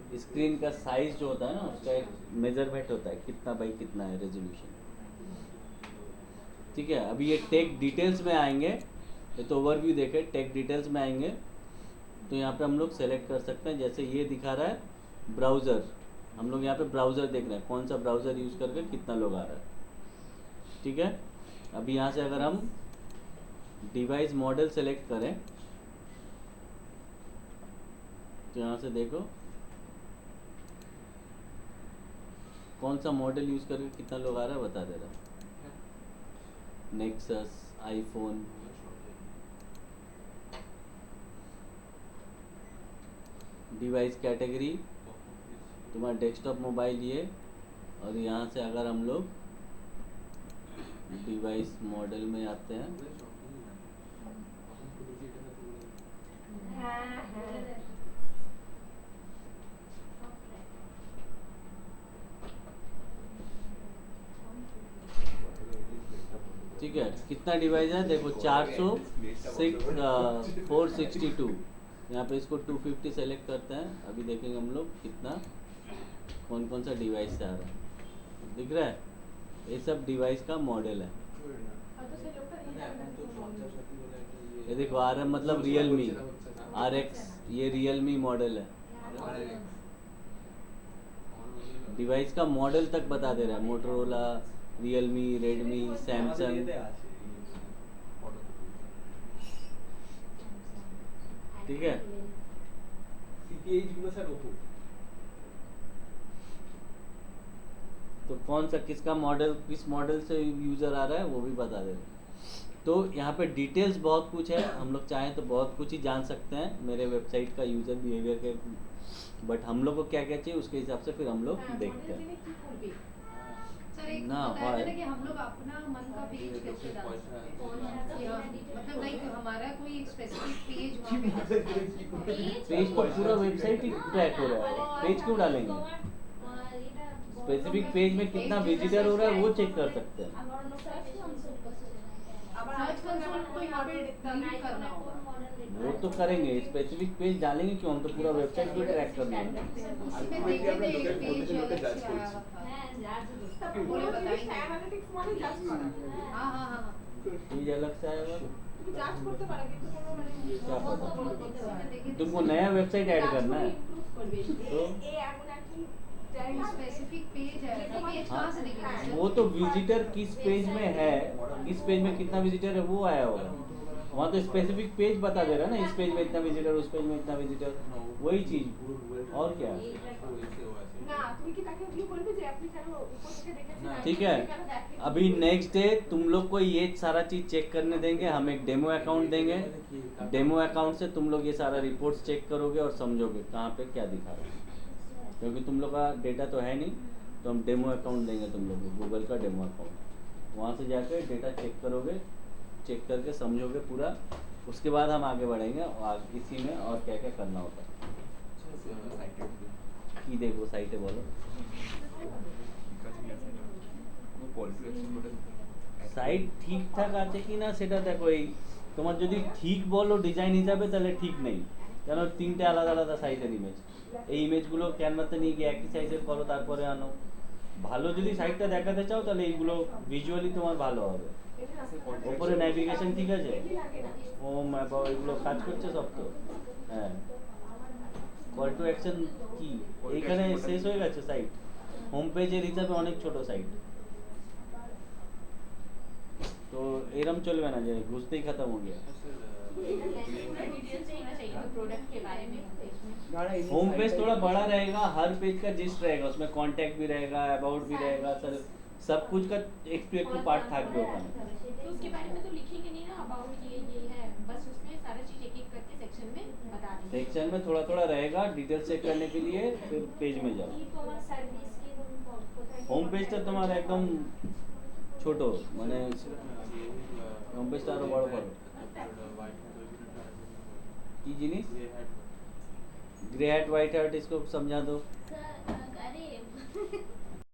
सर स्क्रीन का साइज जो होता है ना, उसका एक मेजरमेंट होता है, कितना बाई कितना है रेजोल्यूशन। ठीक है, अभी ये टेक डिटेल्स में आएंगे, ये तो ओवरव्यू देखे, टेक डिटेल्स में आएंगे तो यहाँ पे हम लोग सेलेक्ट कर सकते हैं। जैसे ये दिखा रहा है ब्राउज़र, हम लोग यहाँ पे ब्राउज़र देख रहे हैं, कौन सा ब्राउज़र यूज़ करके कितना लोग आ रहा है। ठीक है, अभी यहाँ से अगर हम डिवाइस मॉडल सेलेक्ट करें तो यहाँ से देखो कौन सा मॉडल यूज़ करके कितना लोग आ रहा है बता दे रहा है। नेक्सस, आईफोन, डिवाइस कैटेगरी तुम्हारा डेस्कटॉप मोबाइल ये, और यहाँ से अगर हम लोग डिवाइस मॉडल में आते हैं ठीक है, कितना डिवाइस है देखो 462, यहाँ पे इसको 250 सेलेक्ट करते हैं। अभी देखेंगे हम लोग कितना कौन कौन सा डिवाइस से आ रहा है, दिख रहा है? ये सब डिवाइस का मॉडल है। ये देखो आर एम मतलब रियलमी, RX ये रियलमी मॉडल है। डिवाइस का मॉडल तक बता दे रहा है, मोटरोला, रियलमी, रेडमी, सैमसंग। ठीक है, तो कौन सा किसका मॉडल, किस मॉडल से यूज़र आ रहा है वो भी बता दे रहे हैं। तो यहाँ पे डिटेल्स बहुत कुछ है, हम लोग चाहें तो बहुत कुछ ही जान सकते हैं मेरे वेबसाइट का यूज़र बिहेवियर के, बट हम लोग को क्या क्या चाहिए उसके हिसाब से फिर हम लोग देखते हैं सर एक ना। बताया था ना कि हम लोग अपना मन का पेज कैसे डाल सकते हैं, मतलब लाइक हमारा कोई स्पेसिफिक पेज वहाँ पे पेज तो पूरा वेबसाइट ही ट्रैक हो रहा है, पेज क्यों डालेंगे? स्पेसिफिक पेज में कितना विजिटर हो रहा है वो चेक कर सकते हैं। सर्च कंसोल को यहाँ पे डिलीट करना होगा। वो तो करेंगे, स्पेसिफिक पेज डालेंगे क्यों, हम तो पूरा वेबसाइट भी ट्रैक करना है। उसमें देखे थे एक पेज अलग से आया हुआ था। बोले बताएंगे। हाँ हाँ हाँ पेज अलग से आया हुआ, जांच करते পারা কিন্তু কোনো মানে क्या पता? देखे थे। तुमको नया वेबसाइट ऐड करना है तो स्पेसिफिक पेज है, तो पेज कहाँ से दिखेगा? वो तो विजिटर किस पेज में है, किस पेज में कितना विजिटर है वो आया होगा। वहाँ तो स्पेसिफिक पेज बता दे रहा है ना, इस पेज में इतना विजिटर, उस पेज में इतना विजिटर, वही चीज और क्या। না তুমি কি তাকে ভিউ বলবে যে আপনি কেন উপর থেকে দেখেছেন? ठीक है, अभी नेक्स्ट डे तुम लोग को ये सारा चीज़ चेक करने देंगे, हम एक डेमो अकाउंट देंगे, डेमो अकाउंट से तुम लोग ये सारा रिपोर्ट्स चेक करोगे और समझोगे कहाँ पे क्या दिखा रहा है, क्योंकि तुम लोग का डेटा तो है नहीं, तो हम डेमो अकाउंट देंगे तुम लोग को, गूगल का डेमो अकाउंट। वहाँ से जाकर डेटा चेक करोगे, चेक करके समझोगे पूरा, उसके बाद हम आगे बढ़ेंगे और इसी में और क्या क्या करना होता है। की देखो साइटे बोलो, সাইট ঠিকঠাক আছে কি না সেটা দেখো। এই তোমার যদি ঠিক বলো ডিজাইন হিসাবে তাহলে ঠিক নেই, কেন তিনটে আলাদা আলাদা সাইজের ইমেজ, এই ইমেজগুলো ক্যানভাতে নিয়ে গিয়ে একই সাইজের করো তারপরে আনো। ভালো যদি সাইটটা দেখাতে চাও তাহলে এইগুলো ভিজুয়ালি তোমার ভালো হবে। ওপরে ন্যাভিগেশন ঠিক আছে, হোম ম্যাপ এগুলো কাজ করছে সব তো। হ্যাঁ, কল টু অ্যাকশন কি এইখানে শেষ হয়ে গেছে সাইট, হোম পেজের হিসাবে অনেক ছোট সাইট, तो एरम चलवे ना, जाए घुसते ही खत्म हो गया। होम पेज थोड़ा बड़ा रहेगा, हर पेज का जिस्ट रहेगा, उसमें कांटेक्ट भी रहेगा, अबाउट भी रहेगा, सर सब कुछ का एक टू पार्ट থাকবে ওখানে तो उसके बारे में तो लिखेंगे नहीं ना अबाउट ये है बस उसमें सारा चीज एक एक करके सेक्शन में बता देंगे सेक्शन में थोड़ा थोड़ा रहेगा डिटेल चेक करने के लिए फिर पेज में जाओ হোম পেজটা তোমার একদম ছোট মানে হোম পেজটা আরো বড় করো কি জিনিস ग्रे हैट व्हाइट हैट इसको समझा दो सर